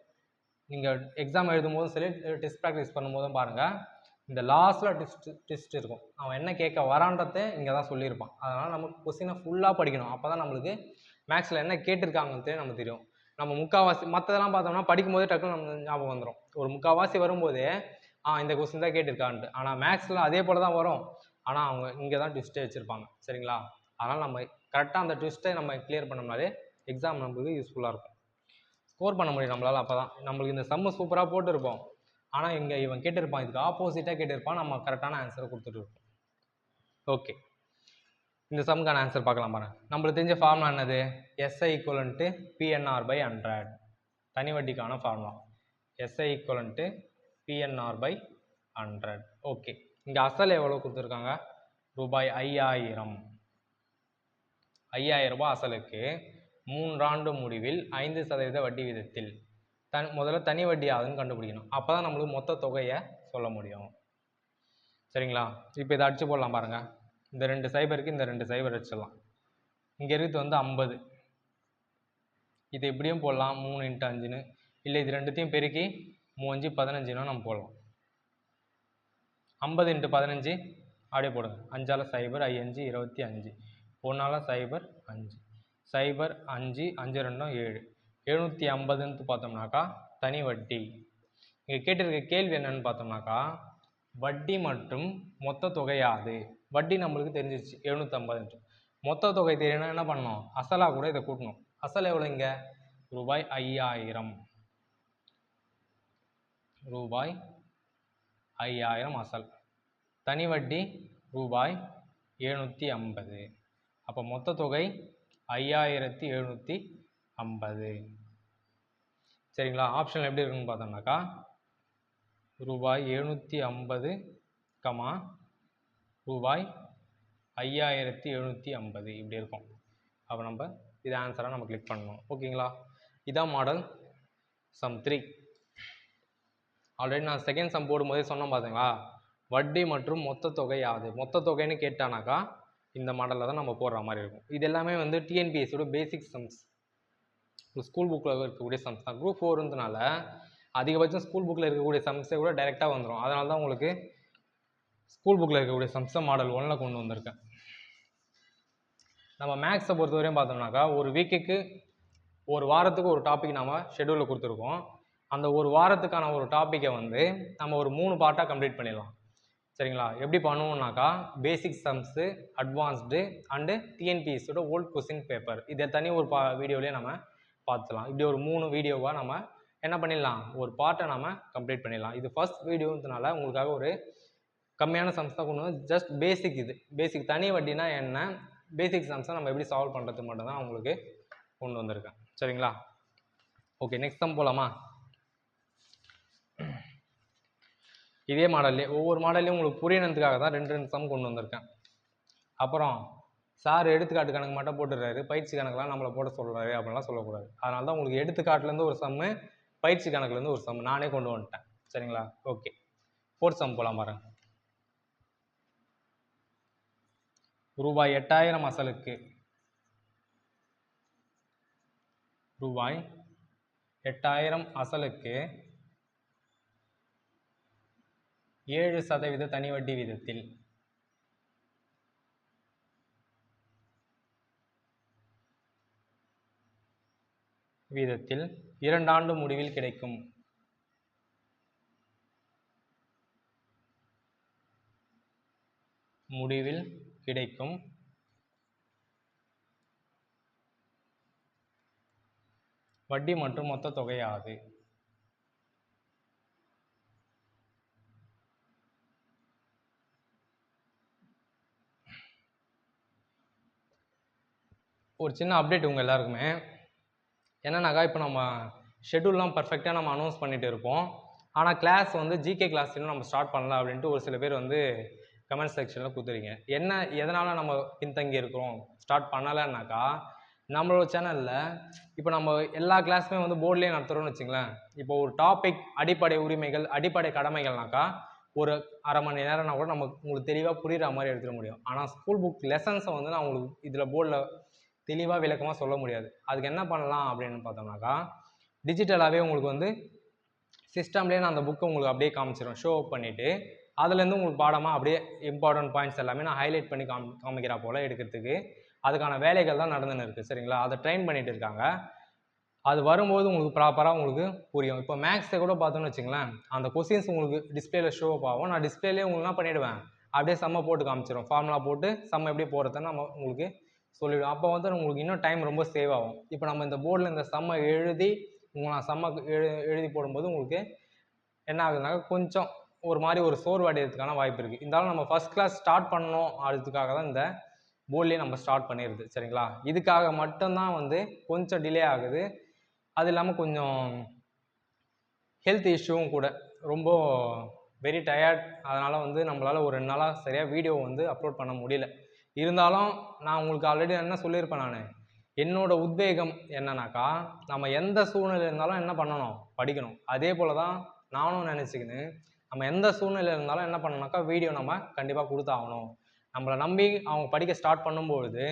நீங்கள் எக்ஸாம் எழுதும் போதும் சரி, டெஸ்ட் ப்ராக்டிஸ் பண்ணும்போதும் பாருங்கள், இந்த லாஸ்ட்டில் ட்விஸ்ட் இருக்கும். அவன் என்ன கேட்க வரான்றதை இங்கே தான் சொல்லியிருப்பான். அதனால் நம்ம கொஸ்டினை ஃபுல்லாக படிக்கணும். அப்போ தான் நம்மளுக்கு மேக்ஸில் என்ன கேட்டிருக்காங்கன்ட்டு நமக்கு தெரியும். நம்ம முக்கால்வாசி மற்றதெல்லாம் பார்த்தோம்னா படிக்கும் போதே டக்குன்னு நம்ம ஞாபகம் வந்துடும். ஒரு முக்கால்வாசி வரும்போதே இந்த கொஸ்டின் தான் கேட்டிருக்கான்ட்டு. ஆனால் மேக்ஸில் அதே போல் தான் வரும், ஆனால் அவங்க இங்கே தான் ட்விஸ்ட்டே வச்சுருப்பாங்க. சரிங்களா? அதனால் நம்ம கரெக்டாக அந்த ட்விஸ்ட்டை நம்ம கிளியர் பண்ணோம்னாலே எக்ஸாம் நம்மளுக்கு யூஸ்ஃபுல்லாக இருக்கும், ஸ்கோர் பண்ண முடியும் நம்மளால். அப்போ தான் நம்மளுக்கு இந்த சம்மு சூப்பராக போட்டுருப்போம், ஆனால் இங்கே இவன் கேட்டிருப்பான், இதுக்கு ஆப்போசிட்டாக கேட்டிருப்பான், நம்ம கரெக்டான ஆன்சரை கொடுத்துட்டு இருப்போம். ஓகே, இந்த சம்முக்கான ஆன்சர் பார்க்கலாம் பாருங்க. நம்மளுக்கு தெரிஞ்ச ஃபார்முலா என்னது? SI = PNR/100. தனி வட்டிக்கான ஃபார்முலா SI = PNR/100. ஓகே, இங்கே அசல் எவ்வளோ கொடுத்துருக்காங்க? ரூபாய் 5000. 5000 ரூபாய் அசலுக்கு 3 ஆண்டு முடிவில் 5% வட்டி விதத்தில் முதல்ல தனி வட்டி ஆகுதுன்னு கண்டுபிடிக்கணும். அப்போ தான் நம்மளுக்கு மொத்த தொகையை சொல்ல முடியும். சரிங்களா? இப்போ இதை அடிச்சு போடலாம் பாருங்கள். இந்த 2 சைபருக்கு இந்த 2 சைபர் அடிச்சிடலாம். இங்கே இருக்கிறது வந்து 50, இது எப்படியும் போடலாம் 3 × 5ன்னு, இல்லை இது ரெண்டுத்தையும் பெருக்கி 3 × 5 = 15ன்னு நம்ம போடலாம். 50 × 15 அப்படியே போடுங்க. 5 0, 5 25, 1 0 5, 0 5 5 2 7, 750ன்னு பார்த்தோம்னாக்கா தனி வட்டி. இங்கே கேட்டிருக்க கேள்வி என்னன்னு பார்த்தோம்னாக்கா, வட்டி மற்றும் மொத்த தொகை யாது? வட்டி நம்மளுக்கு தெரிஞ்சிச்சு 750. மொத்த தொகை தெரியணும்னா என்ன பண்ணணும்? அசலாக கூட இதை கூட்டணும். அசல் எவ்வளோ? இங்கே ரூபாய் 5000. ரூபாய் 5000 அசல். தனி வட்டி ரூபாய் 750. அப்போ மொத்த தொகை 5750. சரிங்களா? ஆப்ஷன் எப்படி இருக்குன்னு பார்த்தோம்னாக்கா, ரூபாய் 750, ரூபாய் 5750 இப்படி இருக்கும். அப்போ நம்ம இது ஆன்சராக நம்ம கிளிக் பண்ணணும். ஓகேங்களா? இதான் மாடல் சம் 3. ஆல்ரெடி நான் செகண்ட் சம் போடும்போதே சொன்னேன் பார்த்தீங்களா, வட்டி மற்றும் மொத்த தொகை யாது? மொத்த தொகைன்னு கேட்டானாக்கா இந்த மாடலில் தான் நம்ம போடுற மாதிரி இருக்கும். இது எல்லாமே வந்து டிஎன்பிஎஸ்சியோட பேசிக் சம்ஸ், ஸ்கூல் புக்கில் இருக்கக்கூடிய சம்ஸ் தான். குரூப் 4ன்றனால அதிகபட்சம் ஸ்கூல் புக்கில் இருக்கக்கூடிய சம்ஸை கூட டைரெக்டாக வந்துடும். அதனால தான் உங்களுக்கு ஸ்கூல் புக்கில் இருக்கக்கூடிய சம்ஸை மாடல் 1ல் கொண்டு வந்திருக்கேன். நம்ம மேக்ஸை பொறுத்தவரையும் பார்த்தோம்னாக்கா ஒரு வீக்குக்கு ஒரு வாரத்துக்கு ஒரு டாபிக் நம்ம ஷெடியூலில் கொடுத்துருக்கோம். அந்த ஒரு வாரத்துக்கான ஒரு டாப்பிக்கை வந்து நம்ம ஒரு 3 பார்ட்டாக கம்ப்ளீட் பண்ணிடலாம். சரிங்களா? எப்படி பண்ணுவோம்னாக்கா பேசிக் சம்ஸு, அட்வான்ஸ்டு அண்டு டிஎன்பிஎஸ்சியோட ஓல்ட் கொஸ்டின் பேப்பர், இதை தனி ஒரு வீடியோலேயே நம்ம பார்த்துலாம். இப்படி ஒரு 3 வீடியோவாக நம்ம என்ன பண்ணிடலாம், ஒரு பார்ட்டை நம்ம கம்ப்ளீட் பண்ணிடலாம். இது ஃபர்ஸ்ட் வீடியோன்றனால உங்களுக்காக ஒரு கம்மியான சம்ஸ் தான் கொண்டு வந்து ஜஸ்ட் பேசிக், இது பேசிக் தனி வட்டினா என்ன, பேசிக் சம்ஸை நம்ம எப்படி சால்வ் பண்ணுறது மட்டும் தான் உங்களுக்கு கொண்டு வந்திருக்கேன். சரிங்களா? ஓகே, நெக்ஸ்ட் சம் போகலாமா? இதே மாடல்லே ஒவ்வொரு மாடல்லையும் உங்களுக்கு புரியணுன்றதுக்காக தான் 2 சம் கொண்டு வந்திருக்கேன். அப்புறம் சார் எடுத்துக்காட்டு கணக்கு மட்டும் போட்டுடுறாரு, பயிற்சி கணக்கெலாம் நம்மளை போட சொல்கிறாரு அப்படின்லாம் சொல்லக்கூடாது. அதனால தான் உங்களுக்கு எடுத்துக்காட்டுலேருந்து ஒரு சம்மு, பயிற்சி கணக்குலேருந்து ஒரு சம் நானே கொண்டு வந்துட்டேன். சரிங்களா? ஓகே, 4th சம் போகலாம் பாருங்க. ரூபாய் 8000 அசலுக்கு ரூபாய் 8000 அசலுக்கு 7% தனி வட்டி வீதத்தில் வீதத்தில் 2 ஆண்டு முடிவில் கிடைக்கும் வட்டி மற்றும் மொத்த தொகை யாது? ஒரு சின்ன அப்டேட் உங்கள் எல்லாருக்குமே என்னன்னாக்கா, இப்போ நம்ம ஷெட்யூல்லாம் பர்ஃபெக்டாக நம்ம அனௌன்ஸ் பண்ணிட்டு இருப்போம். ஆனால் கிளாஸ் வந்து ஜிகே கிளாஸ் இன்னும் நம்ம ஸ்டார்ட் பண்ணலாம் அப்படின்ட்டு ஒரு சில பேர் வந்து கமெண்ட் செக்ஷனில் கொடுத்துருங்க. என்ன எதனால் நம்ம பின்தங்கி இருக்கிறோம் ஸ்டார்ட் பண்ணலைன்னாக்கா, நம்மளோட சேனலில் இப்போ நம்ம எல்லா கிளாஸுமே வந்து போர்ட்லேயே நடத்துகிறோம்னு வச்சுங்களேன். இப்போ ஒரு டாபிக் அடிப்படை உரிமைகள், அடிப்படை கடமைகள்னாக்கா ஒரு அரை மணி நேரம்னா கூட உங்களுக்கு தெளிவாக புரிகிற மாதிரி எடுத்துட முடியும். ஆனால் ஸ்கூல் புக் லெசன்ஸை வந்து நான் உங்களுக்கு இதில் போர்டில் தெளிவாக விளக்கமாக சொல்ல முடியாது. அதுக்கு என்ன பண்ணலாம் அப்படின்னு பார்த்தோம்னாக்கா, டிஜிட்டலாகவே உங்களுக்கு வந்து சிஸ்டம்லேயே நான் அந்த புக்கை உங்களுக்கு அப்படியே காமிச்சிடும், ஷோ அப் பண்ணிவிட்டு அதுலேருந்து உங்களுக்கு பாடமாக அப்படியே இம்பார்ட்டன்ட் பாயிண்ட்ஸ் எல்லாமே நான் ஹைலைட் பண்ணி காமிக்கிறா போல் எடுக்கிறதுக்கு அதுக்கான வேலைகள் தான் நடந்துன்னு இருக்குது. சரிங்களா? அதை ட்ரெயின் பண்ணிகிட்டு இருக்காங்க. அது வரும்போது உங்களுக்கு ப்ராப்பராக உங்களுக்கு புரியும். இப்போ மேக்ஸை கூட பார்த்தோன்னு வச்சுங்களேன், அந்த கொஸ்டின்ஸ் உங்களுக்கு டிஸ்பிளேல ஷோ அப் ஆகும். நான் டிஸ்பிளேலேயே உங்களுக்கு என்ன பண்ணிவிடுவேன், அப்படியே சம்மை போட்டு காமிச்சிடும், ஃபார்முலா போட்டு சம்மை எப்படி போடுறதுன்னு நம்ம உங்களுக்கு சொல்லிவிடும். அப்போ வந்து உங்களுக்கு இன்னும் டைம் ரொம்ப சேவ் ஆகும். இப்போ நம்ம இந்த போர்டில் இந்த சம்மை எழுதி நான் சம்மை எழுதி போடும்போது உங்களுக்கு என்ன ஆகுதுனாக்கா கொஞ்சம் ஒரு மாதிரி ஒரு சோர்வு அடைகிறதுக்கான வாய்ப்பு இருக்குது. இருந்தாலும் நம்ம ஃபஸ்ட் கிளாஸ் ஸ்டார்ட் பண்ணணும் அதுக்காக தான் இந்த போர்ட்லேயே நம்ம ஸ்டார்ட் பண்ணிடுது. சரிங்களா? இதுக்காக மட்டும்தான் வந்து கொஞ்சம் டிலே ஆகுது. அது இல்லாமல் கொஞ்சம் ஹெல்த் இஷ்யூவும் கூட, ரொம்ப வெரி டயர்ட். அதனால் வந்து நம்மளால் ஒரு 2 நாளாக சரியாக வீடியோ வந்து அப்லோட் பண்ண முடியல. இருந்தாலும் நான் உங்களுக்கு ஆல்ரெடி என்ன சொல்லியிருப்பேன், நான் என்னோடய உத்வேகம் என்னன்னாக்கா, நம்ம எந்த சூழ்நிலை இருந்தாலும் என்ன பண்ணணும், படிக்கணும். அதே போல் தான் நானும் நினச்சிக்கின்னு நம்ம எந்த சூழ்நிலை இருந்தாலும் என்ன பண்ணணும்னாக்கா வீடியோ நம்ம கண்டிப்பாக கொடுத்தாகணும். நம்மளை நம்பி அவங்க படிக்க ஸ்டார்ட் பண்ணும்பொழுது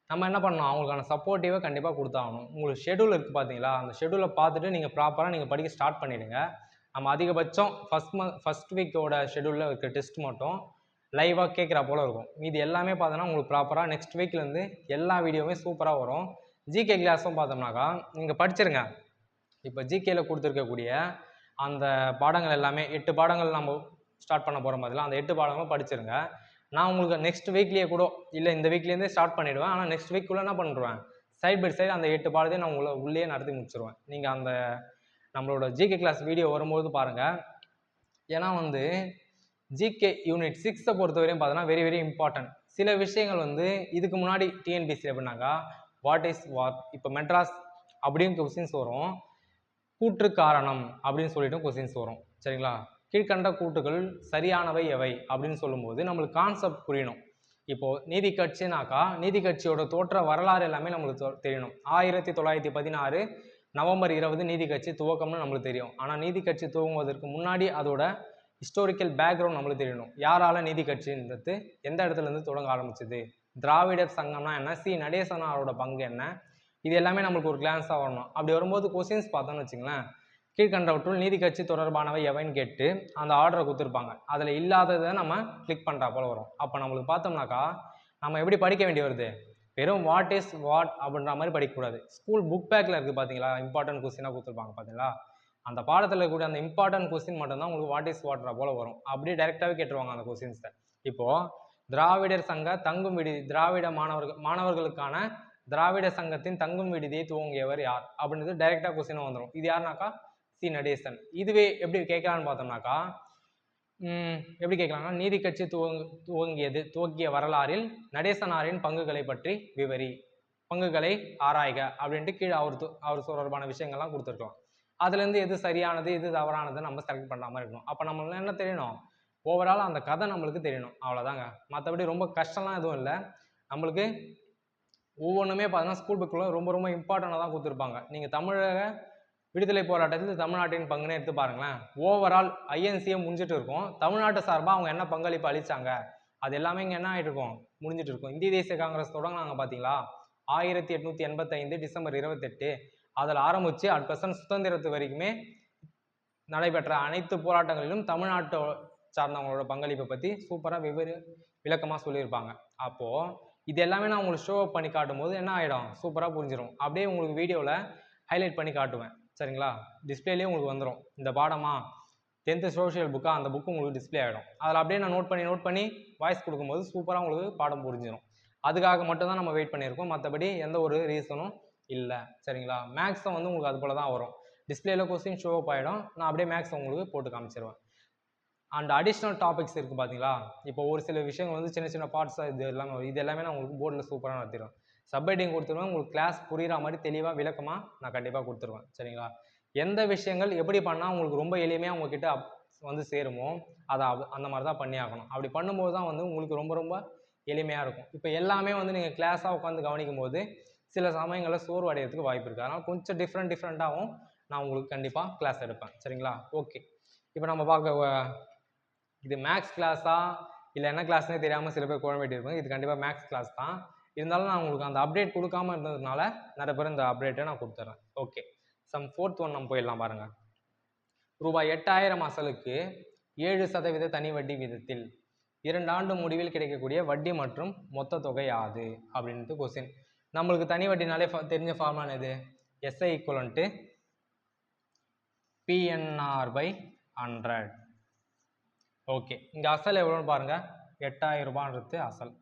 நம்ம என்ன பண்ணணும், அவங்களுக்கான சப்போர்ட்டிவாக கண்டிப்பாக கொடுத்தாகணும். உங்களுக்கு ஷெடியூல் இருக்குது பார்த்தீங்களா, அந்த ஷெடியூலை பார்த்துட்டு நீங்கள் ப்ராப்பராக நீங்கள் படிக்க ஸ்டார்ட் பண்ணிவிடுங்க. நம்ம அதிகபட்சம் ஃபஸ்ட் வீக்கோட ஷெடியூலில் இருக்க டெஸ்ட் மட்டும் லைவாக கேட்குறா போல் இருக்கும். மீதி எல்லாமே பார்த்தோன்னா உங்களுக்கு ப்ராப்பராக நெக்ஸ்ட் வீக்லேருந்து எல்லா வீடியோவுமே சூப்பராக வரும். ஜிகே கிளாஸும் பார்த்தோம்னாக்கா நீங்கள் படிச்சிருங்க. இப்போ ஜிகேயில் கொடுத்துருக்கக்கூடிய அந்த பாடங்கள் எல்லாமே 8 பாடங்கள் நம்ம ஸ்டார்ட் பண்ண போகிற மாதிரிலாம் அந்த 8 பாடங்களும் படிச்சிருங்க. நான் உங்களுக்கு நெக்ஸ்ட் வீக்லேயே கூட இல்லை இந்த வீக்லேருந்தே ஸ்டார்ட் பண்ணிவிடுவேன். ஆனால் நெக்ஸ்ட் வீக்குள்ளே என்ன பண்ணுறேன், சைட் பை சைடு அந்த 8 பாடத்தையும் நான் உங்களை உள்ளே நடத்தி முடிச்சிடுவேன். நீங்கள் அந்த நம்மளோட ஜிகே கிளாஸ் வீடியோ வரும்போது பாருங்கள். ஏன்னா வந்து ஜிகே யூனிட் 6 பொறுத்தவரையும் பார்த்தோன்னா வெரி வெரி இம்பார்ட்டன்ட். சில விஷயங்கள் வந்து இதுக்கு முன்னாடி டிஎன்பிசி எப்படின்னாக்கா வாட் இஸ் வாட், இப்போ மெட்ராஸ் அப்படின்னு கொஸ்டின்ஸ் வரும், கூற்று காரணம் அப்படின்னு சொல்லிட்டு கொஸ்டின்ஸ் வரும். சரிங்களா? கீழ்கண்ட கூற்றுகள் சரியானவை எவை அப்படின்னு சொல்லும்போது நம்மளுக்கு கான்செப்ட் புரியணும். இப்போது நீதி கட்சினாக்கா நீதி கட்சியோட தோற்ற வரலாறு எல்லாமே நம்மளுக்கு தெரியணும். 1916 நவம்பர் 20 நீதி கட்சி துவக்கம்னு நம்மளுக்கு தெரியும். ஆனால் நீதி கட்சி துவங்குவதற்கு முன்னாடி அதோட ஹிஸ்டாரிக்கல் பேக்ரவுண்ட் நம்மளுக்கு தெரியணும். யாரால நீதி கட்சின்றது எந்த இடத்துலேருந்து தொடங்க ஆரம்பிச்சது, திராவிடர் சங்கம்னா என்ன, நடேசனாரோட பங்கு என்ன, இது எல்லாமே நம்மளுக்கு ஒரு கிளான்ஸாக வரணும். அப்படி வரும்போது கொஸ்டின்ஸ் பார்த்தோன்னு வச்சுங்களேன், கீழ்கண்டவற்றுள் நீதி கட்சி தொடர்பானவை எவைன்னு கேட்டு அந்த ஆர்டரை கொடுத்துருப்பாங்க. அதில் இல்லாததை நம்ம கிளிக் பண்ணுறா போல வரும். அப்போ நம்மளுக்கு பார்த்தோம்னாக்கா நம்ம எப்படி படிக்க வேண்டி வருது, வெறும் வாட் இஸ் வாட் அப்படின்ற மாதிரி படிக்கக்கூடாது. ஸ்கூல் புக் பேக்கில் இருக்குது பார்த்தீங்களா, இம்பார்ட்டன்ட் கொஸ்டினாக கொடுத்துருப்பாங்க பார்த்தீங்களா, அந்த பாடத்தில் இருக்கக்கூடிய அந்த இம்பார்ட்டன்ட் கொஸ்டின் மட்டும்தான் உங்களுக்கு வாட் இஸ் வாட்ரா போல வரும். அப்படியே டைரெக்டாகவே கேட்டுருவாங்க அந்த கொஸ்டின்ஸை. இப்போது திராவிடர் சங்க தங்கும் விடுதி, திராவிட மாணவர்களுக்கான திராவிட சங்கத்தின் தங்கும் விடுதியை துவங்கியவர் யார் அப்படின்றது டைரெக்டாக கொஸ்டின் வந்துடும். இது யாருனாக்கா நடேசன். இதுவே எப்படி கேட்கலான்னு பார்த்தோம்னாக்கா எப்படி கேட்கலாம்னா, நீதி கட்சி துவங்கிய வரலாறில் நடேசனாரின் பங்குகளை பற்றி விவரி, பங்குகளை ஆராய்க அப்படின்ட்டு கீழே அவர் தொடர்பான விஷயங்கள்லாம் கொடுத்துருக்கலாம். அதுலேருந்து எது சரியானது எது தவறானது நம்ம செலக்ட் பண்ணுற மாதிரி இருக்கணும். அப்போ நம்மளுக்கு என்ன தெரியணும், ஓவரால் அந்த கதை நம்மளுக்கு தெரியணும், அவ்வளோதாங்க. மற்றபடி ரொம்ப கஷ்டம்லாம் எதுவும் இல்லை. நம்மளுக்கு ஒவ்வொன்றுமே பார்த்தீங்கன்னா ஸ்கூல் புக்கில் ரொம்ப ரொம்ப இம்பார்ட்டண்டாக தான் கொடுத்துருப்பாங்க. நீங்கள் தமிழக விடுதலை போராட்டத்தில் தமிழ்நாட்டின் பங்குன்னு எடுத்து பாருங்களேன். ஓவரால் ஐஎன்சியை முடிஞ்சிட்டு இருக்கும். தமிழ்நாட்டு சார்பாக அவங்க என்ன பங்களிப்பு அளித்தாங்க அது எல்லாமே இங்கே என்ன ஆகிட்டு இருக்கும், முடிஞ்சிட்டு இருக்கும். இந்திய தேசிய காங்கிரஸ் தொடங்கினாங்க பார்த்தீங்களா, 1885 டிசம்பர் 28. அதில் ஆரம்பித்து அட் ப்ரெசன்ட் சுதந்திரத்து வரைக்குமே நடைபெற்ற அனைத்து போராட்டங்களிலும் தமிழ்நாட்டை சார்ந்தவங்களோட பங்களிப்பை பற்றி சூப்பராக விளக்கமாக சொல்லியிருப்பாங்க. அப்போது இது எல்லாமே நான் உங்களுக்கு ஷோ அப் பண்ணி காட்டும் போது என்ன ஆகிடும், சூப்பராக புரிஞ்சிடும். அப்படியே உங்களுக்கு வீடியோவில் ஹைலைட் பண்ணி காட்டுவேன், சரிங்களா. டிஸ்பிளேலேயே உங்களுக்கு வந்துடும். இந்த பாடமா 10th சோஷியல் புக்கா, அந்த புக்கு உங்களுக்கு டிஸ்பிளே ஆகிடும். அதில் அப்படியே நான் நோட் பண்ணி வாய்ஸ் கொடுக்கும்போது சூப்பராக உங்களுக்கு பாடம் புரிஞ்சிடும். அதுக்காக மட்டும்தான் நம்ம வெயிட் பண்ணியிருக்கோம், மற்றபடி எந்த ஒரு ரீசனும் இல்லை, சரிங்களா. மேக்ஸை வந்து உங்களுக்கு அது போல் தான் வரும். டிஸ்பிளேயில் கொஸ்டின் ஷோ அப் ஆகிடும், நான் அப்படியே மேக்ஸை உங்களுக்கு போட்டு காமிச்சிருவேன். அண்ட் அடிஷ்னல் டாபிக்ஸ் இருக்குது பார்த்தீங்களா, இப்போ ஒரு சில விஷயங்கள் வந்து சின்ன சின்ன பார்ட்ஸாக இது எல்லாமே நான் உங்களுக்கு போர்டில் சூப்பராக நடத்திடுவேன். சப்ஹெட்டிங் கொடுத்துருவேன், உங்களுக்கு கிளாஸ் புரிகிற மாதிரி தெளிவாக விளக்கமாக நான் கண்டிப்பாக கொடுத்துருவேன், சரிங்களா. எந்த விஷயங்கள் எப்படி பண்ணால் உங்களுக்கு ரொம்ப எளிமையாக உங்ககிட்ட வந்து சேருமோ அதை அந்த மாதிரி தான் பண்ணி ஆகணும். அப்படி பண்ணும்போது தான் வந்து உங்களுக்கு ரொம்ப ரொம்ப எளிமையாக இருக்கும். இப்போ எல்லாமே வந்து நீங்கள் கிளாஸாக உட்காந்து கவனிக்கும் போது சில சமயங்களில் சோர்வு அடைகிறதுக்கு வாய்ப்பு இருக்குது. அதனால் கொஞ்சம் டிஃப்ரெண்ட்டாகவும் நான் உங்களுக்கு கண்டிப்பாக கிளாஸ் எடுப்பேன், சரிங்களா. ஓகே, இப்போ நம்ம பார்க்க இது மேக்ஸ் கிளாஸா இல்லை என்ன கிளாஸ்னே தெரியாமல் சில பேர் குழம்பிட்டு இருப்பாங்க. இது கண்டிப்பாக மேக்ஸ் கிளாஸ் தான். இருந்தாலும் நான் உங்களுக்கு அந்த அப்டேட் கொடுக்காம இருந்ததுனால நிறைய பேர் இந்த அப்டேட்டை நான் கொடுத்துட்றேன். ஓகே, சம் 4th ஒன் நம்ம போயிடலாம் பாருங்கள். ரூபாய் 8000 அசலுக்கு 7% தனி வட்டி வீதத்தில் 2 ஆண்டு முடிவில் கிடைக்கக்கூடிய வட்டி மற்றும் மொத்த தொகை யாது அப்படின்ட்டு கொஸ்டின். நம்மளுக்கு தனி வட்டினாலே தெரிஞ்ச ஃபார்முலா எது, SI = PNR/100. ஓகே, இங்கே அசல் எவ்வளோன்னு பாருங்கள், 8000 ரூபான்றது அசல்.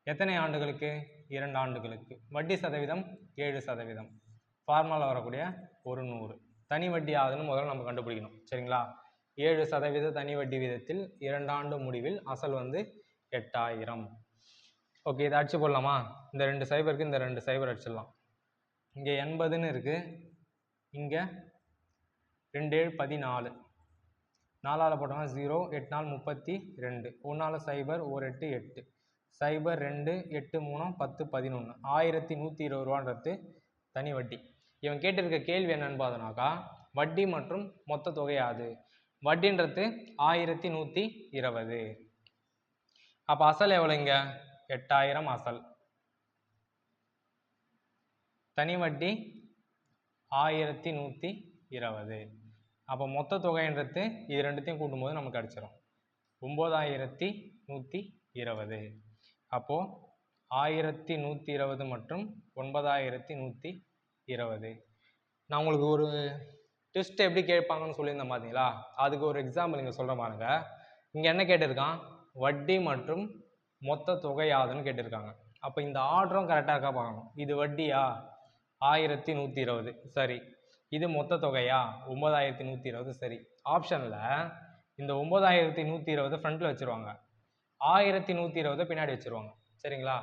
எத்தனை ஆண்டுகளுக்கு, 2 ஆண்டுகளுக்கு. வட்டி சதவீதம் 7%. ஃபார்முலா வரக்கூடிய 100. தனி வட்டி ஆகுதுன்னு முதல்ல நம்ம கண்டுபிடிக்கணும், சரிங்களா. 7% தனி வட்டி வீதத்தில் 2 ஆண்டு முடிவில் அசல் வந்து 8000. ஓகே, இதை அடிச்சு போடலாமா, இந்த 2 சைபருக்கு இந்த 2 சைபர் அடிச்சிடலாம். இங்கே 80ன்னு இருக்குது, இங்கே 2 7 14, 4ஆல் போட்டோம்னா 0, 8 4 32, 1ஆல் 0, 1 8 8, 0 2 8 3 10 11, 1120 ரூபான்றது தனி வட்டி. இவன் கேட்டிருக்க கேள்வி என்னன்னு பார்த்தோன்னாக்கா, வட்டி மற்றும் மொத்த தொகை யாது. வட்டின்றது 1120. அப்போ அசல் எவ்வளோ, இங்கே 8000 அசல், தனி வட்டி 1120. அப்போ மொத்த தொகைன்றது இது ரெண்டுத்தையும் கூட்டும்போது நமக்கு கிடச்சிரும் 9120. அப்போது 1120 மற்றும் 9120. நான் உங்களுக்கு ஒரு டெஸ்ட் எப்படி கேட்பாங்கன்னு சொல்லியிருந்தேன் பார்த்தீங்களா, அதுக்கு ஒரு எக்ஸாம்பிள் இங்கே சொல்கிற பாருங்க. இங்கே என்ன கேட்டிருக்கான், வட்டி மற்றும் மொத்த தொகை யாதுன்னு கேட்டிருக்காங்க. அப்போ இந்த ஆர்டரும் கரெக்டாக இருக்கா பார்க்கணும். இது வட்டியா 1120, சரி. இது மொத்த தொகையா 9120, சரி. ஆப்ஷனில் இந்த 9120 ஃப்ரண்ட்டில் வச்சுருவாங்க, 1120 பின்னாடி வச்சுருவாங்க, சரிங்களா.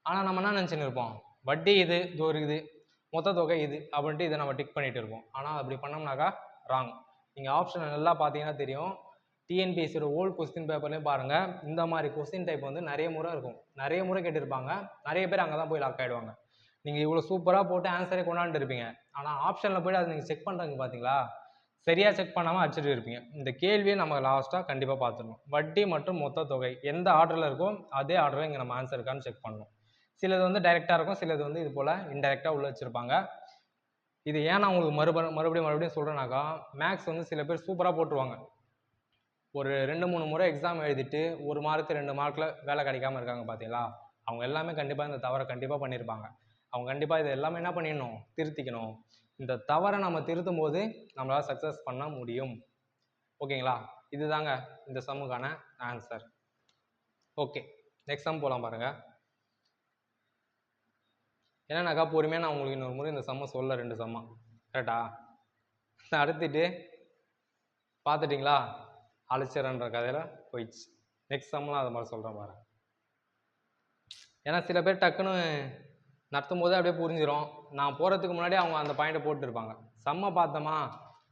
ஆனால் நம்ம என்ன நினச்சின்னு இருப்போம், வட்டி இது இது மொத்த தொகை இது அப்படின்ட்டு இதை நம்ம டிக் பண்ணிகிட்டு இருப்போம். ஆனால் அப்படி பண்ணோம்னாக்கா ராங். நீங்கள் ஆப்ஷன் நல்லா பார்த்தீங்கன்னா தெரியும், டிஎன்பிஎஸ்சியோட ஓல்டு கொஸ்டின் பேப்பர்லேயும் பாருங்கள், இந்த மாதிரி கொஸ்டின் டைப் வந்து நிறைய முறை இருக்கும், நிறைய முறை கேட்டிருப்பாங்க. நிறைய பேர் அங்கே தான் போய் லாக் ஆகிடுவாங்க. நீங்கள் இவ்வளோ சூப்பராக போட்டு ஆன்சரே கொண்டாண்டு இருப்பீங்க, ஆனால் ஆப்ஷனில் போய்ட்டு அதை நீங்கள் செக் பண்ணுறீங்க பார்த்தீங்களா, சரியாக செக் பண்ணாமல் அடிச்சுட்டு இருப்பீங்க. இந்த கேள்வியை நம்ம லாஸ்ட்டாக கண்டிப்பாக பார்த்துடணும். வட்டி மற்றும் மொத்த தொகை எந்த ஆர்டரில் இருக்கோ அதே ஆர்டரில் இங்கே நம்ம ஆன்சர் இருக்கான்னு செக் பண்ணணும். சிலது வந்து டைரெக்டாக இருக்கும், சிலது வந்து இது போல் இன்டைரக்டாக உள்ள வச்சுருப்பாங்க. இது ஏன் நான் உங்களுக்கு மறுபடியும் சொல்கிறேன்னாக்கா, மேக்ஸ் வந்து சில பேர் சூப்பராக போட்டுருவாங்க. ஒரு 2-3 முறை எக்ஸாம் எழுதிட்டு 1 மார்க் 2 மார்க்கில் வேலை கிடைக்காம இருக்காங்க பார்த்தீங்களா, அவங்க எல்லாமே கண்டிப்பாக இந்த தவறை கண்டிப்பாக பண்ணியிருப்பாங்க. அவங்க கண்டிப்பாக இது எல்லாமே என்ன பண்ணிடணும், திருத்திக்கணும். இந்த தவறை நம்ம திருத்தும் போது நம்மளால் சக்ஸஸ் பண்ண முடியும். ஓகேங்களா, இதுதாங்க இந்த சம்முக்கான ஆன்சர். ஓகே, நெக்ஸ்ட் சம் போகலாம் பாருங்கள். என்னன்னாக்கா பொறுமையாக நான் உங்களுக்கு இன்னொரு முறை இந்த சம்மை சொல்ல 2 சம்மா கரெக்டா அடுத்துட்டு பார்த்துட்டிங்களா, அழைச்சிடன்ற கதையில் போயிடுச்சு. நெக்ஸ்ட் சம்லாம் அது மாதிரி சொல்கிறேன் பாருங்க. ஏன்னா சில பேர் டக்குன்னு நடத்தும் போதே அப்படியே புரிஞ்சிடும். நான் போகிறதுக்கு முன்னாடி அவங்க அந்த பாயிண்ட்டை போட்டுருப்பாங்க. சம்மை பார்த்தோமா,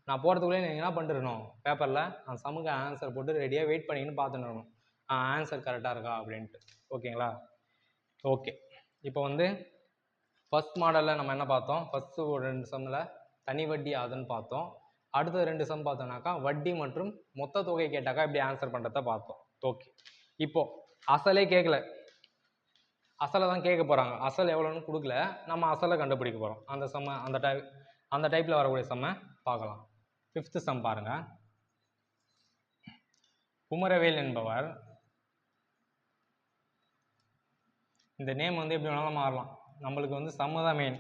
நான் போகிறதுக்குள்ளே நீங்கள் என்ன பண்ணிருக்கணும், பேப்பரில் அந்த சம்முக்கு ஆன்சர் போட்டு ரெடியாக வெயிட் பண்ணிக்கின்னு பார்த்துன்னு ஆன்சர் கரெக்டாக இருக்கா அப்படின்ட்டு. ஓகேங்களா, ஓகே. இப்போ வந்து ஃபஸ்ட் மாடலில் நம்ம என்ன பார்த்தோம், ஃபஸ்ட்டு ஒரு 2 சம்மில் தனி வட்டி அதுன்னு பார்த்தோம். அடுத்த 2 சம் பார்த்தோம்னாக்கா வட்டி மற்றும் மொத்த தொகை கேட்டாக்கா இப்படி ஆன்சர் பண்ணுறத பார்த்தோம். ஓகே, இப்போது அசலே கேட்கல, அசலை தான் கேட்க போகிறாங்க. அசல் எவ்வளோன்னு கொடுக்கல, நம்ம அசலை கண்டுபிடிக்க போகிறோம். அந்த சம்மை அந்த டைப்பில் வரக்கூடிய சம்மை பார்க்கலாம். 5th சம் பாருங்கள். குமரவேல் என்பவர், இந்த நேம் வந்து எப்படி வேணாலும் மாறலாம், நம்மளுக்கு வந்து சம்மு தான் மெயின்.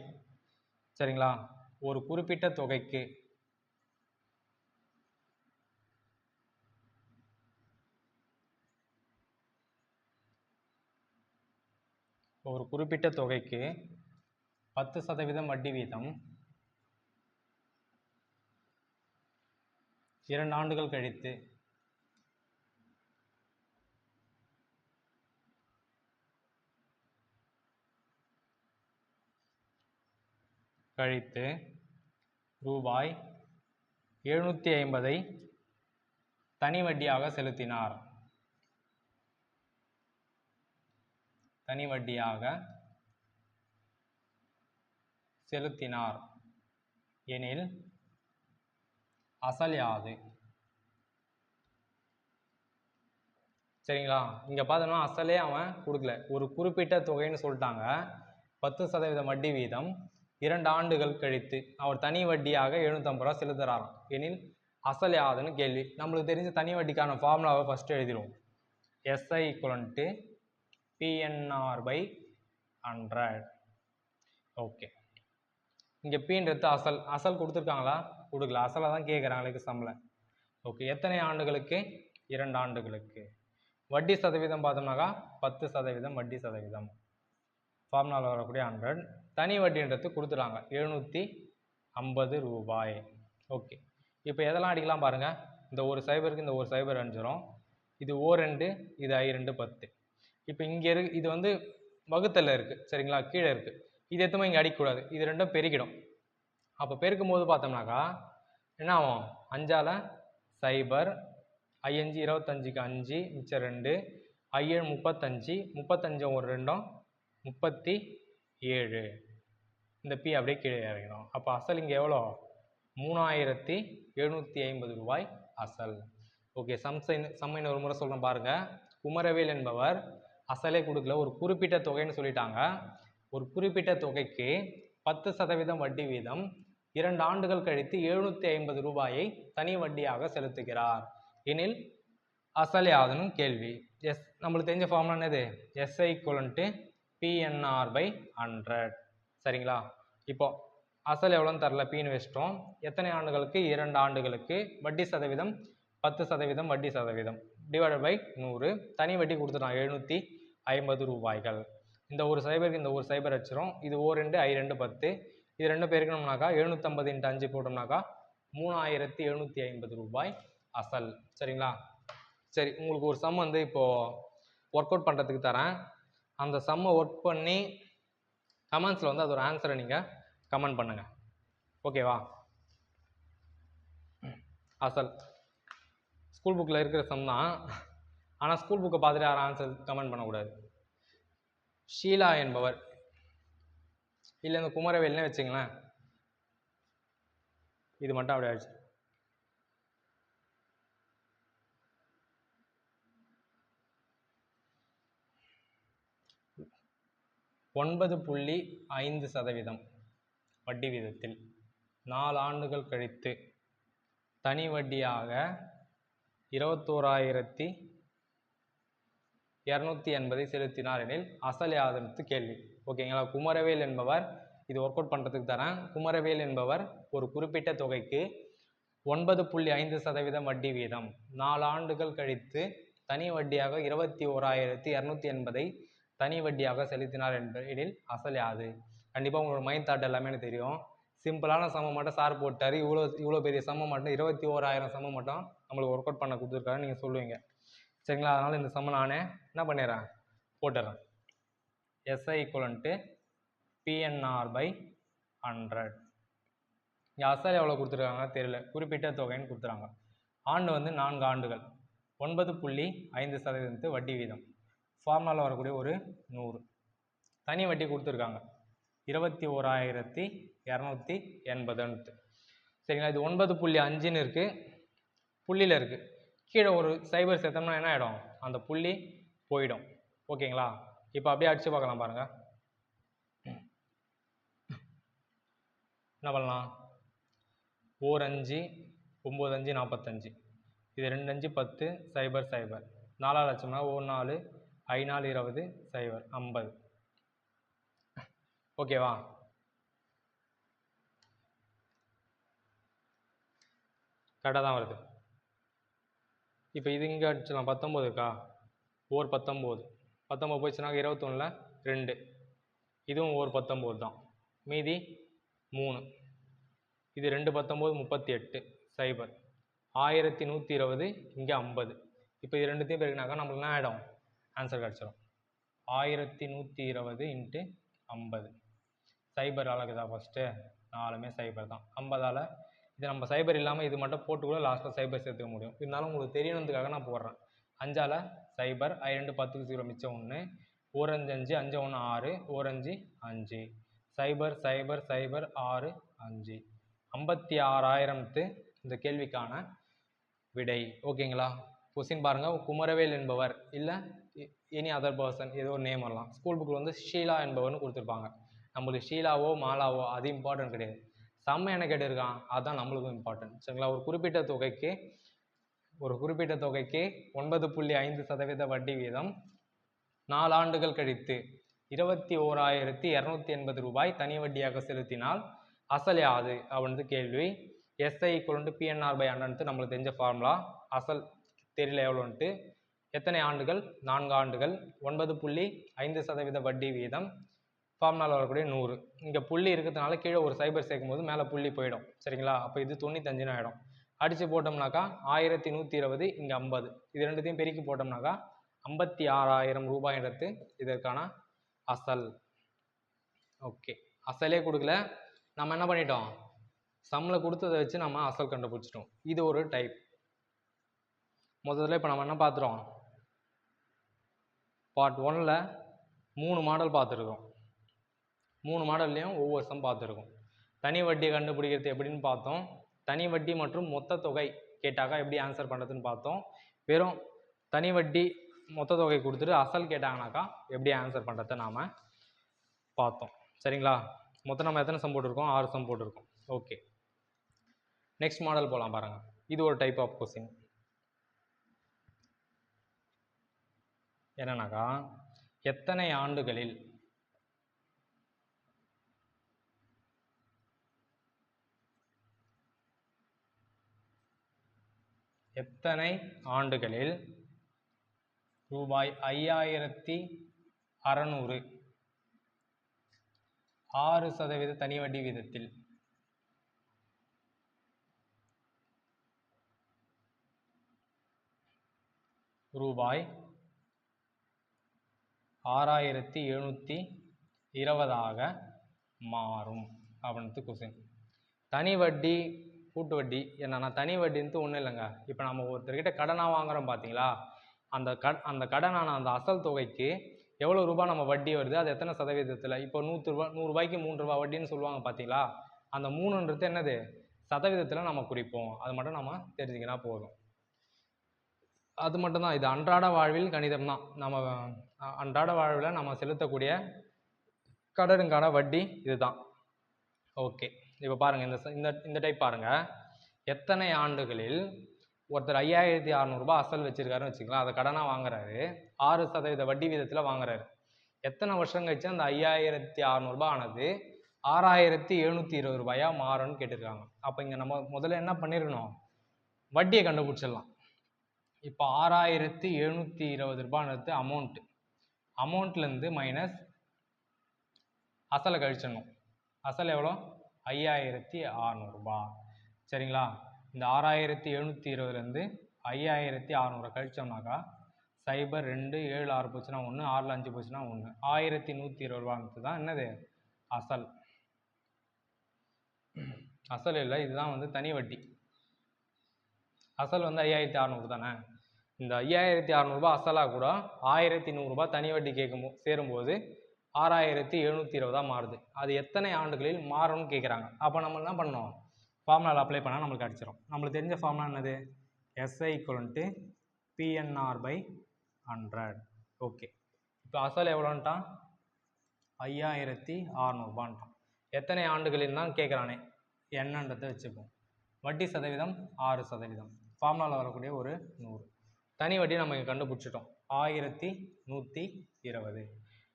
சரிங்களா, ஒரு குறிப்பிட்ட தொகைக்கு ஒரு குறிப்பிட்ட தொகைக்கு 10% வட்டி வீதம் 2 ஆண்டுகள் கழித்து ரூபாய் 750 தனி வட்டியாக செலுத்தினார். தனி வட்டியாக செலுத்தினார் எனில் அசல் யாது? சரிங்களா, இங்கே பார்த்தோம்னா அசலே அவன் கொடுக்கல, ஒரு குறிப்பிட்ட தொகைன்னு சொல்லிட்டாங்க. 10% வட்டி வீதம் 2 ஆண்டுகள் கழித்து அவர் தனி வட்டியாக 750 ரூபா செலுத்துறாராம் எனில் அசல் யாதுன்னு கேள்வி. நம்மளுக்கு தெரிஞ்ச தனி வட்டிக்கான ஃபார்முலாவை ஃபஸ்ட்டு எழுதிடுவோம். SI = PNR/100. ஓகே, இங்கே பீன்றது அசல் கொடுத்துருக்காங்களா, கொடுக்கல, அசலை தான் கேட்குறாங்களுக்கு சம்பளம். ஓகே, எத்தனை ஆண்டுகளுக்கு, 2 ஆண்டுகளுக்கு. வட்டி சதவீதம் பார்த்தோம்னாக்கா 10% வட்டி சதவீதம், ஃபார்முலாவில் வரக்கூடிய 100. தனி வட்டின்றது கொடுத்துட்டாங்க 750 ரூபாய். ஓகே, இப்போ எதெல்லாம் அடிக்கலாம் பாருங்கள். இந்த ஒரு சைபருக்கு இந்த ஒரு சைபர் அடிச்சிடும். இது O2, இது I2 10. இப்போ இங்கே இது வந்து வகுத்தலில் இருக்குது. சரிங்களா, கீழே இருக்குது. இது எதுவுமே இங்கே அடிக்கக்கூடாது, இது ரெண்டும் பெருக்கிடும். அப்போ பெருக்கும் போது பார்த்தோம்னாக்கா என்ன ஆகும், 5ஆல் 0, I5 25க்கு 5 மிச்சம் 2, I7 35, 35 ஒரு 2 37. இந்த பி அப்படியே கீழே இறங்கணும். அப்போ அசல் இங்கே எவ்வளோ, 3750 ரூபாய் அசல். ஓகே, சம்மை ஒரு முறை சொல்கிறேன் பாருங்கள். குமரவேல் என்பவர் அசலே கொடுக்கல, ஒரு குறிப்பிட்ட தொகைன்னு சொல்லிட்டாங்க. ஒரு குறிப்பிட்ட தொகைக்கு 10% வட்டி வீதம் 2 ஆண்டுகள் கழித்து 750 ரூபாயை தனி வட்டியாக செலுத்துகிறார் எனில் அசல் யாதுன்னு கேள்வி. நம்மளுக்கு தெரிஞ்ச ஃபார்முலா என்னது, SI = PNR/100. சரிங்களா, இப்போ அசல் எவ்வளோன்னு தரல, பீன்னு வச்சிட்டோம். எத்தனை ஆண்டுகளுக்கு, 2 ஆண்டுகளுக்கு. வட்டி சதவீதம் 10% வட்டி சதவீதம் /100. தனி வட்டி கொடுத்துட்டான் 750 ரூபாய்கள். இந்த ஒரு சைபருக்கு இந்த ஒரு சைபர் வச்சிரும். இது O2 I2 10. இது ரெண்டும் பெருக்கணும்னாக்கா 750 × 5 போட்டோம்னாக்கா 3750 ரூபாய் அசல். சரிங்களா, சரி, உங்களுக்கு ஒரு சம் வந்து இப்போது ஒர்க் அவுட் பண்ணுறதுக்கு தரேன். அந்த சம்மை ஒர்க் பண்ணி கமெண்ட்ஸில் வந்து அதோட ஆன்சரை நீங்கள் கமெண்ட் பண்ணுங்கள். ஓகேவா, அசல் ஸ்கூல் புக்கில் இருக்கிற சம் தான், ஆனால் ஸ்கூல் புக்கை பார்த்துட்டு யாரும் ஆன்சர் கமெண்ட் பண்ணக்கூடாது. ஷீலா என்பவர், இல்லை இந்த குமரவேல்னே வச்சுங்களேன், இது மட்டும் அப்படியே ஆயிடுச்சு. 9.5% வட்டி வீதத்தில் 4 ஆண்டுகள் கழித்து தனி வட்டியாக 21,280 செலுத்தினார் எனில் அசல் யாதென்று கேள்வி. ஓகேங்களா. குமரவேல் என்பவர், இது ஒர்க் அவுட் பண்ணுறதுக்கு தரேன். குமரவேல் என்பவர் ஒரு குறிப்பிட்ட தொகைக்கு 9.5% வட்டி வீதம் 4 ஆண்டுகள் கழித்து தனி வட்டியாக 21,280 தனி வட்டியாக செலுத்தினார் எனில் அசல் யாது. கண்டிப்பாக உங்களோட மைண்ட் தாட் எல்லாமே எனக்கு தெரியும். சிம்பிளான சமம் மட்டும் சார் போட்டார், இவ்வளோ பெரிய சமம் மட்டும் 21,000 சமம் மட்டும் நம்மளுக்கு ஒர்க் அவுட் பண்ண கொடுத்துருக்காரு நீங்கள் சொல்லுவீங்க. சரிங்களா. அதனால் இந்த சமம் நானே என்ன பண்ணிடுறேன், போட்டுடுறேன். SI = PNR/100. இங்கே அசல் எவ்வளோ கொடுத்துருக்காங்க தெரியல, குறிப்பிட்ட தொகைன்னு கொடுத்துறாங்க. ஆண்டு வந்து 4 ஆண்டுகள், 9.5% வட்டி வீதம், ஃபார்முலாவில் வரக்கூடிய ஒரு 100. தனி வட்டி கொடுத்துருக்காங்க 21,280. சரிங்களா. இது 9.5ன்னு இருக்குது, புள்ளியில் இருக்குது. கீழே ஒரு சைபர் சேர்த்தோம்னா என்ன ஆகிடும், அந்த புள்ளி போயிடும். ஓகேங்களா. இப்போ அப்படியே அடித்து பார்க்கலாம் பாருங்கள். என்ன பண்ணலாம், 4 5 9 5 45, இது 2 5 10 0 0, 4 லட்சம்னா 1 4 5 4 20 0 50. ஓகேவா. கரெக்டாக தான் வருது. இப்போ இது இங்கே அடிச்சிடலாம், 19 இருக்கா, 19 போயிடுச்சுனா 21ல் 2, இதுவும் 19 தான், மீதி 3, இது 2 19 38 0 1120, இங்கே 50. இப்போ இது ரெண்டுத்தையும் பெருக்கினாக்கா நம்மளுக்கு என்ன ஆகிடும், ஆன்சர் கிடச்சிடும். 1120 × 50. சைபர் அழகுதா ஃபஸ்ட்டு, 4மே சைபர் தான். 50ஆல் இது நம்ம சைபர் இல்லாமல் இது மட்டும் போட்டு கூட லாஸ்ட்டில் சைபர் சேர்த்துக்க முடியும். இருந்தாலும் உங்களுக்கு தெரியணுன்றதுக்காக நான் போடுறேன். 5ஆல் 0, 2 10 0 மிச்சம் 1, 1 5 5 5 1 6, 1 5 5, 0 0 0 6 5, 56,000 இந்த கேள்விக்கான விடை. ஓகேங்களா. கொஸ்டின் பாருங்கள். குமரவேல் என்பவர் இல்லை எனி அதர் பர்சன், ஏதோ ஒரு நேம் வரலாம். ஸ்கூல் புக்கில் வந்து ஷீலா என்பவர்னு கொடுத்துருப்பாங்க. நம்மளுக்கு ஷீலாவோ மாலாவோ அது இம்பார்ட்டன்ட் கிடையாது. செம்ம என்ன கேட்டிருக்கான், அதுதான் நம்மளுக்கும் இம்பார்ட்டன்ட். சரிங்களா. ஒரு குறிப்பிட்ட தொகைக்கு 9.5% வட்டி வீதம் 4 ஆண்டுகள் கழித்து 21,280 ரூபாய் தனி வட்டியாக செலுத்தினால் அசல் யாது அப்படின்றது கேள்வி. SI = PNR/100 நம்மளுக்கு தெரிஞ்ச ஃபார்முலா. அசல் தெரியல எவ்வளோன்ட்டு. எத்தனை ஆண்டுகள், 4 ஆண்டுகள், 9.5% வட்டி வீதம், ஃபார்முலாவில் வரக்கூடிய 100. இங்கே புள்ளி இருக்கிறதுனால கீழே ஒரு சைபர் சேர்க்கும் போது மேலே புள்ளி போயிடும். சரிங்களா. அப்போ இது 95ன்னு ஆகிடும். அடித்து போட்டோம்னாக்கா 1120, இங்கே 50, இது ரெண்டுத்தையும் பெருக்கி போட்டோம்னாக்கா 56,000 ரூபாய்ன்றது இதற்கான அசல். ஓகே. அசலே கொடுக்கல, நம்ம என்ன பண்ணிட்டோம், சம்மில் கொடுத்ததை வச்சு நம்ம அசல் கண்டுபிடிச்சிட்டோம். இது ஒரு டைப். முதல்ல இப்போ நம்ம என்ன பார்த்துட்டோம், பார்ட் 1ல் 3 மாடல் பார்த்துருக்கோம். 3 மாடல்லையும் ஒவ்வொரு சம் பார்த்துருக்கோம். தனி வட்டியை கண்டுபிடிக்கிறது எப்படின்னு பார்த்தோம். தனி வட்டி மற்றும் மொத்த தொகை கேட்டாக்கா எப்படி ஆன்சர் பண்ணுறதுன்னு பார்த்தோம். வெறும் தனி வட்டி மொத்த தொகை கொடுத்துட்டு அசல் கேட்டாங்கனாக்கா எப்படி ஆன்சர் பண்ணுறத நாம் பார்த்தோம். சரிங்களா. மொத்தம் நம்ம எத்தனை சம் போட்டிருக்கோம், 6 சம் போட்டிருக்கோம். ஓகே. நெக்ஸ்ட் மாடல் போகலாம் பாருங்கள். இது ஒரு டைப் ஆஃப் கொஸ்டின். என்னன்னாக்கா, எத்தனை ஆண்டுகளில் ரூபாய் 5,600 6% தனி வட்டி வீதத்தில் ரூபாய் 6,720 மாறும் அப்படின்ட்டு கொஸ்டின். தனி வட்டி கூட்டு வட்டி என்னன்னா, தனி வட்டின்ட்டு ஒன்றும் இல்லைங்க. இப்போ நம்ம ஒருத்தர்கிட்ட கடனாக வாங்குகிறோம் பார்த்தீங்களா, அந்த கடனான அந்த அசல் தொகைக்கு எவ்வளோ ரூபாய் நம்ம வட்டி வருது, அது எத்தனை சதவீதத்தில். இப்போ 100 ரூபாய்க்கு 3 ரூபா வட்டின்னு சொல்லுவாங்க பார்த்தீங்களா, அந்த 3ன்றது என்னது, சதவீதத்தில் நம்ம குறிப்போம். அது மட்டும் நம்ம தெரிஞ்சுக்கினா போதும். அது மட்டும்தான். இது அன்றாட வாழ்வில் கணிதம் தான். நம்ம அன்றாட வாழ்வில் நம்ம செலுத்தக்கூடிய கடனுக்கான வட்டி இதுதான். ஓகே, இப்போ பாருங்கள், இந்த டைப் பாருங்கள். எத்தனை ஆண்டுகளில் ஒருத்தர் 5600 அசல் வச்சிருக்காருன்னு வச்சுக்கலாம், அதை கடனாக வாங்குறாரு, 6% வட்டி வீதத்தில் வாங்குறாரு. எத்தனை வருஷம் கழிச்சு அந்த 5600 ஆனது 6720 மாறும்னு கேட்டிருக்காங்க. அப்போ இங்கே நம்ம முதல்ல என்ன பண்ணிருக்கணும், வட்டியை கண்டுபிடிச்சிடலாம். இப்போ 6720 அமௌண்ட்லேருந்து மைனஸ் அசலை கழிச்சிடணும். அசல் எவ்வளோ, 5600. சரிங்களா? இந்த 6720 5600 கழிச்சோம்னாக்கா 0 2 7 6 போச்சுன்னா 1, 6 5 போச்சுன்னா 1, 1120 தான் என்னது அசல். அசல் இல்லை, இதுதான் தனி வட்டி. அசல் 5600 தானே. இந்த 5600 அசலாக கூட 1100 தனி வட்டி சேரும்போது 6720 மாறுது. அது எத்தனை ஆண்டுகளில் மாறும்னு கேட்குறாங்க. அப்போ நம்ம என்ன பண்ணோம், ஃபார்முலாவில் அப்ளை பண்ணால் நம்மளுக்கு அடிச்சிடும். நம்மளுக்கு தெரிஞ்ச ஃபார்முலா என்னது, SI = PNR/100. ஓகே, இப்போ அசல் எவ்வளோன்ட்டான், 5600. எத்தனை ஆண்டுகளில் தான் கேட்குறானே, என்னன்றதை வச்சுப்போம். வட்டி சதவீதம் 6%. ஃபார்முலாவில் வரக்கூடிய ஒரு 100. தனி வட்டி நம்ம இங்கே கண்டுபிடிச்சிட்டோம், 1120.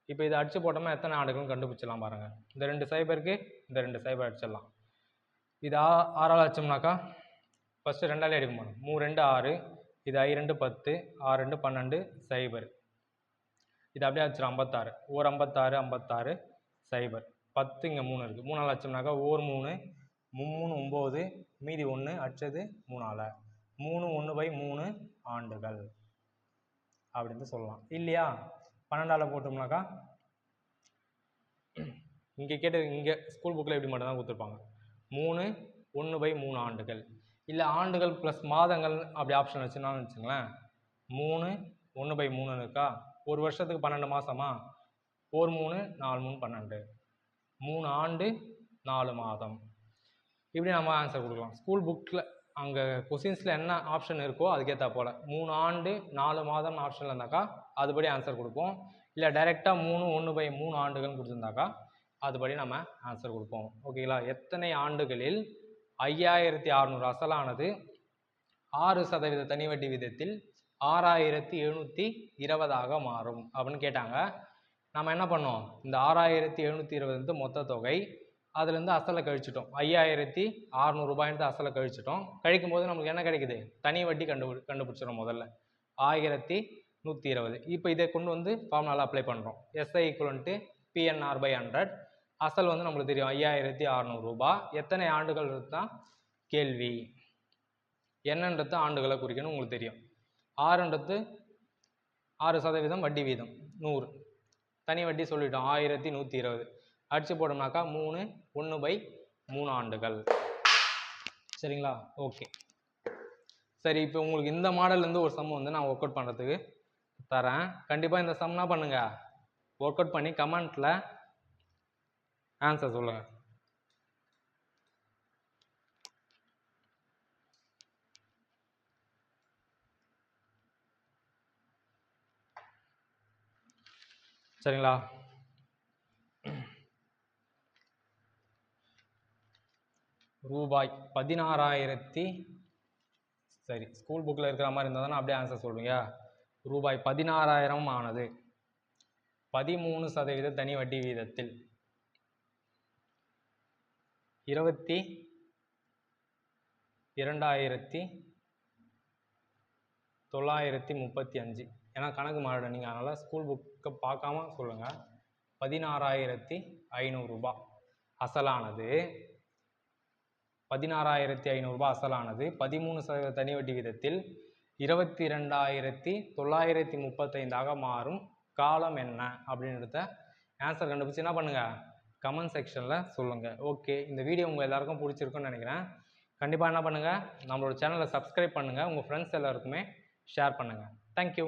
இப்போ இதை அடிச்சு போட்டோம்னா எத்தனை ஆண்டுகள்னு கண்டுபிடிச்சிடலாம் பாருங்கள். இந்த 2 சைபருக்கு இந்த 2 சைபர் அடிச்சிடலாம். இது 6ஆல் அடிச்சோம்னாக்கா ஃபஸ்ட்டு 2ஆல் அடிக்க போகணும். 3 2 6, இது 5 2 10, 6 2 12, 0. இது அப்படியே அடிச்சிடும் 56. 1 56 56 0. 10 இங்கே 3 இருக்குது. 3ஆல் அடிச்சோம்னாக்கா 1 3 3 9, மீதி 1 அடிச்சது 3ஆல். 3 1/3 ஆண்டுகள் அப்படின்னு சொல்லலாம் இல்லையா? 12ஆல் போட்டோம்னாக்கா இங்கே ஸ்கூல் புக்கில் எப்படி மட்டும் தான் கொடுத்துருப்பாங்க, 3 1/3 ஆண்டுகள். இல்லை ஆண்டுகள் ப்ளஸ் மாதங்கள் அப்படி ஆப்ஷன் வச்சுனாலும் வச்சுங்களேன், 3 1/3 இருக்கா, ஒரு வருஷத்துக்கு 12 மாதமா, 4 3 4 3 12, 3 ஆண்டு 4 மாதம். இப்படி நம்ம ஆன்சர் கொடுக்கலாம். ஸ்கூல் புக்கில் அங்கே கொஸ்டின்ஸில் என்ன ஆப்ஷன் இருக்கோ அதுக்கேற்ற போல் 3 ஆண்டு 4 மாதம் ஆப்ஷனில் இருந்தாக்கா அதுபடி ஆன்சர் கொடுப்போம். இல்லை டைரெக்டாக 3 1/3 ஆண்டுகள்னு கொடுத்துருந்தாக்கா அதுபடி நம்ம ஆன்சர் கொடுப்போம். ஓகேங்களா? எத்தனை ஆண்டுகளில் 5600 அசலானது 6% தனி வட்டி விதத்தில் 6720 மாறும் அப்படின்னு கேட்டாங்க. நம்ம என்ன பண்ணோம், இந்த 6720 மொத்த தொகை, அதுலேருந்து அசலை கழிச்சிட்டோம். 5600 அசலை கழிச்சிட்டோம். கழிக்கும் போது நமக்கு என்ன கிடைக்குது, தனி வட்டி கண்டுபிடிச்சிடும். முதல்ல 1120. இப்போ இதை கொண்டு ஃபார்முலாவில் அப்ளை பண்ணுறோம். SI = PNR/100. அசல் நம்மளுக்கு தெரியும் 5600. எத்தனை ஆண்டுகள் தான் கேள்வி, என்னன்றது ஆண்டுகளை குறிக்கணும் உங்களுக்கு தெரியும். 6% வட்டி வீதம் 100, தனி வட்டி சொல்லிட்டோம் 1120. அடிச்சு போட்டோம்னாக்கா 3 1/3 ஆண்டுகள். சரிங்களா? ஓகே, சரி. இப்போ உங்களுக்கு இந்த மாடல்லேருந்து ஒரு சம் நான் ஒர்க் அவுட் பண்ணுறதுக்கு தரேன். கண்டிப்பாக இந்த சம்னா பண்ணுங்க, ஒர்க் அவுட் பண்ணி கமெண்ட்டில் ஆன்சர் சொல்லுங்கள். சரிங்களா? ரூபாய் 16,000. சரி, ஸ்கூல் புக்கில் இருக்கிற மாதிரி இருந்தால் தானே அப்படியே ஆன்சர் சொல்லுவீங்க. ரூபாய் 16,000 ஆனது 13% தனி வட்டி வீதத்தில் 22,935. ஏன்னா கணக்கு மாறிட நீங்கள், அதனால் ஸ்கூல் புக்கை பார்க்காம சொல்லுங்கள். 16,500 அசலானது 16,500 அசலானது 13% தனி வட்டி வீதத்தில் 22,935 மாறும் காலம் என்ன அப்படின்றத ஆன்சர் கண்டுபிடிச்சி என்ன பண்ணுங்கள், கமெண்ட் செக்ஷனில் சொல்லுங்கள். ஓகே, இந்த வீடியோ உங்கள் எல்லாருக்கும் பிடிச்சிருக்குன்னு நினைக்கிறேன். கண்டிப்பாக என்ன பண்ணுங்கள், நம்மளோட சேனலை சப்ஸ்கிரைப் பண்ணுங்கள், உங்கள் ஃப்ரெண்ட்ஸ் எல்லாருக்குமே ஷேர் பண்ணுங்கள். தேங்க்யூ.